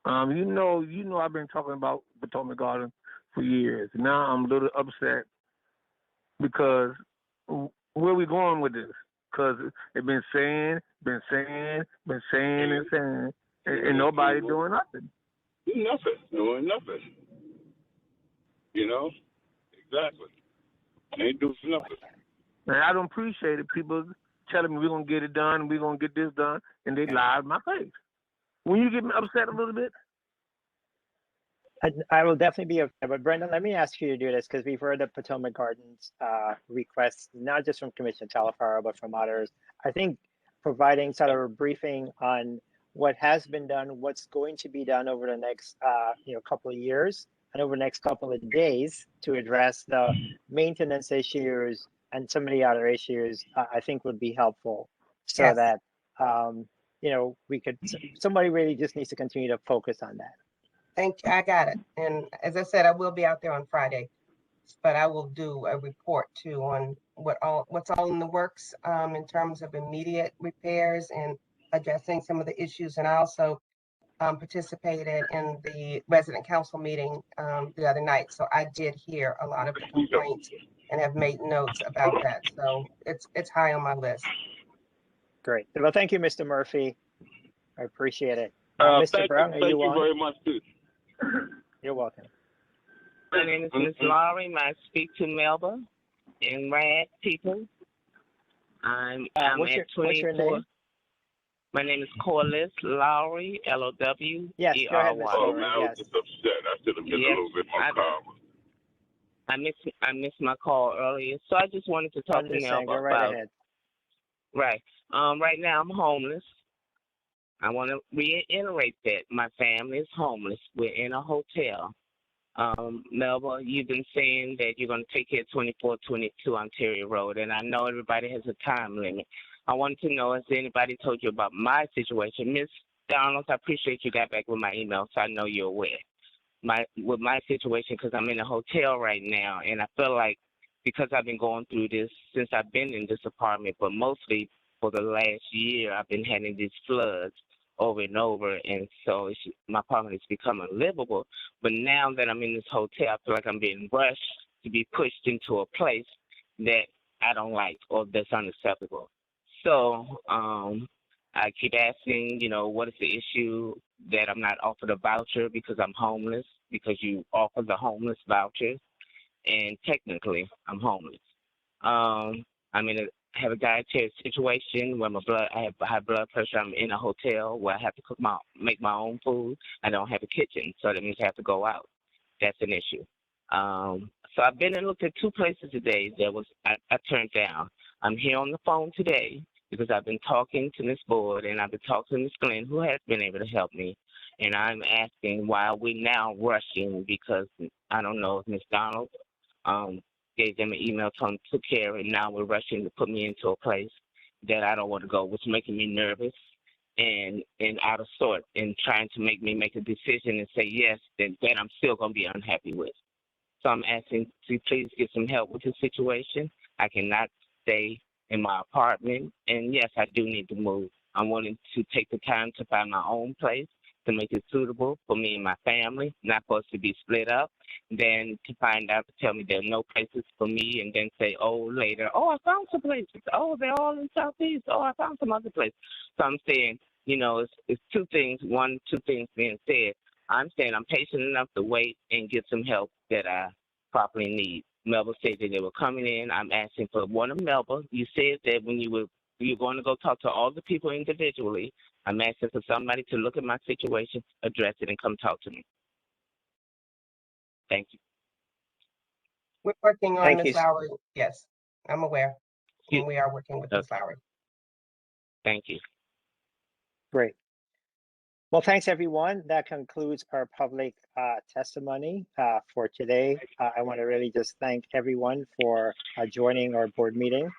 I've been talking about Potomac Garden for years. Now I'm a little upset because where are we going with this? Because it's been saying, and nobody doing nothing. Doing nothing. Exactly. Ain't doing nothing. And I don't appreciate it. People telling me we're going to get it done, we're going to get this done, and they lie in my face. When you get me upset a little bit? I will definitely be upset. But Brendan, let me ask you to do this because we've heard the Potomac Gardens requests, not just from Commissioner Tall-Farrell, but from others. I think providing sort of a briefing on what has been done, what's going to be done over the next couple of years and over the next couple of days to address the maintenance issues and some of the other issues, I think would be helpful so that somebody really just needs to continue to focus on that. Thank you. I got it. And as I said, I will be out there on Friday, but I will do a report too on what's all in the works in terms of immediate repairs and addressing some of the issues. And I also participated in the resident council meeting the other night. So I did hear a lot of the complaints and have made notes about that. So it's high on my list. Great. Well, thank you, Mr. Murphy. I appreciate it. Mr. Brown, thank you very much, too. You're welcome. My name is Ms. Laurie. May I speak to Melba and RAD people? I'm what's at your 24. name? My name is Corliss Lowry, L-O-W-E-R-Y. Yes, go ahead, Ms. Oh, Lowry. man, I was Yes. just upset. I should have been a little bit more calm. I missed my call earlier, so I just wanted to talk to Understand. Melba Go right about. ahead. Right. Right now I'm homeless. I want to reiterate that my family is homeless. We're in a hotel. Melba, you've been saying that you're going to take care of 2422 Ontario Road, and I know everybody has a time limit. I wanted to know, has anybody told you about my situation? Ms. Donalds, I appreciate you got back with my email, so I know you're aware. With my situation, because I'm in a hotel right now, and I feel like because I've been going through this since I've been in this apartment, but mostly for the last year, I've been having these floods over and over, and so my apartment has become unlivable. But now that I'm in this hotel, I feel like I'm being rushed to be pushed into a place that I don't like or that's unacceptable. So I keep asking, what is the issue that I'm not offered a voucher because I'm homeless, because you offer the homeless vouchers, and technically I'm homeless. I have a dietary situation where I have high blood pressure. I'm in a hotel where I have to make my own food. I don't have a kitchen, so that means I have to go out. That's an issue. So I've been and looked at 2 places today that I turned down. I'm here on the phone today because I've been talking to Ms. Board and I've been talking to Ms. Glenn, who has been able to help me. And I'm asking why are we now rushing, because I don't know if Ms. Donald gave them an email, told them took care of it. Now we're rushing to put me into a place that I don't want to go, which is making me nervous and out of sort, and trying to make me make a decision and say yes, that I'm still going to be unhappy with. So I'm asking to please get some help with the situation. I cannot stay in my apartment, and yes, I do need to move. I'm willing to take the time to find my own place to make it suitable for me and my family, not for us to be split up, then to find out, to tell me there are no places for me, and then say, later, I found some places. They're all in Southeast. I found some other place. So I'm saying, it's 2 things. 2 things being said. I'm saying I'm patient enough to wait and get some help that I properly need. Melba said that they were coming in. I'm asking for one of Melba. You said that when you're going to go talk to all the people individually. I'm asking for somebody to look at my situation, address it, and come talk to me. Thank you. We're working on Thank Ms. you. Lowry. Yes, I'm aware. And we are working with Ms. Okay. Lowry. Thank you. Great. Well, thanks, everyone. That concludes our public testimony for today. I want to really just thank everyone for joining our board meeting.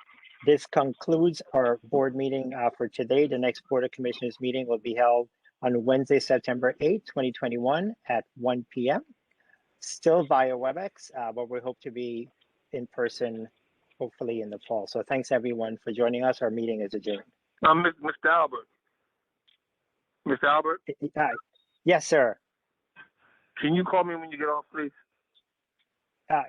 This concludes our board meeting for today. The next Board of Commissioners meeting will be held on Wednesday, September 8th, 2021 at 1 p.m. Still via WebEx, but we hope to be in person, hopefully in the fall. So thanks, everyone, for joining us. Our meeting is adjourned. Mr. Albert. Mr. Albert? Yes, sir. Can you call me when you get off, please?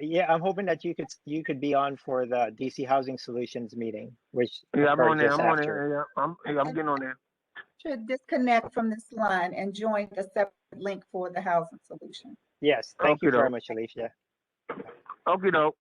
Yeah, I'm hoping that you could be on for the DC Housing Solutions meeting, which I'm on there. just I'm on after. there. Yeah, I'm getting on there. Should disconnect from this line and join the separate link for the housing solution. Yes, thank you Okay, very doke. much, Alicia. Okay, doke.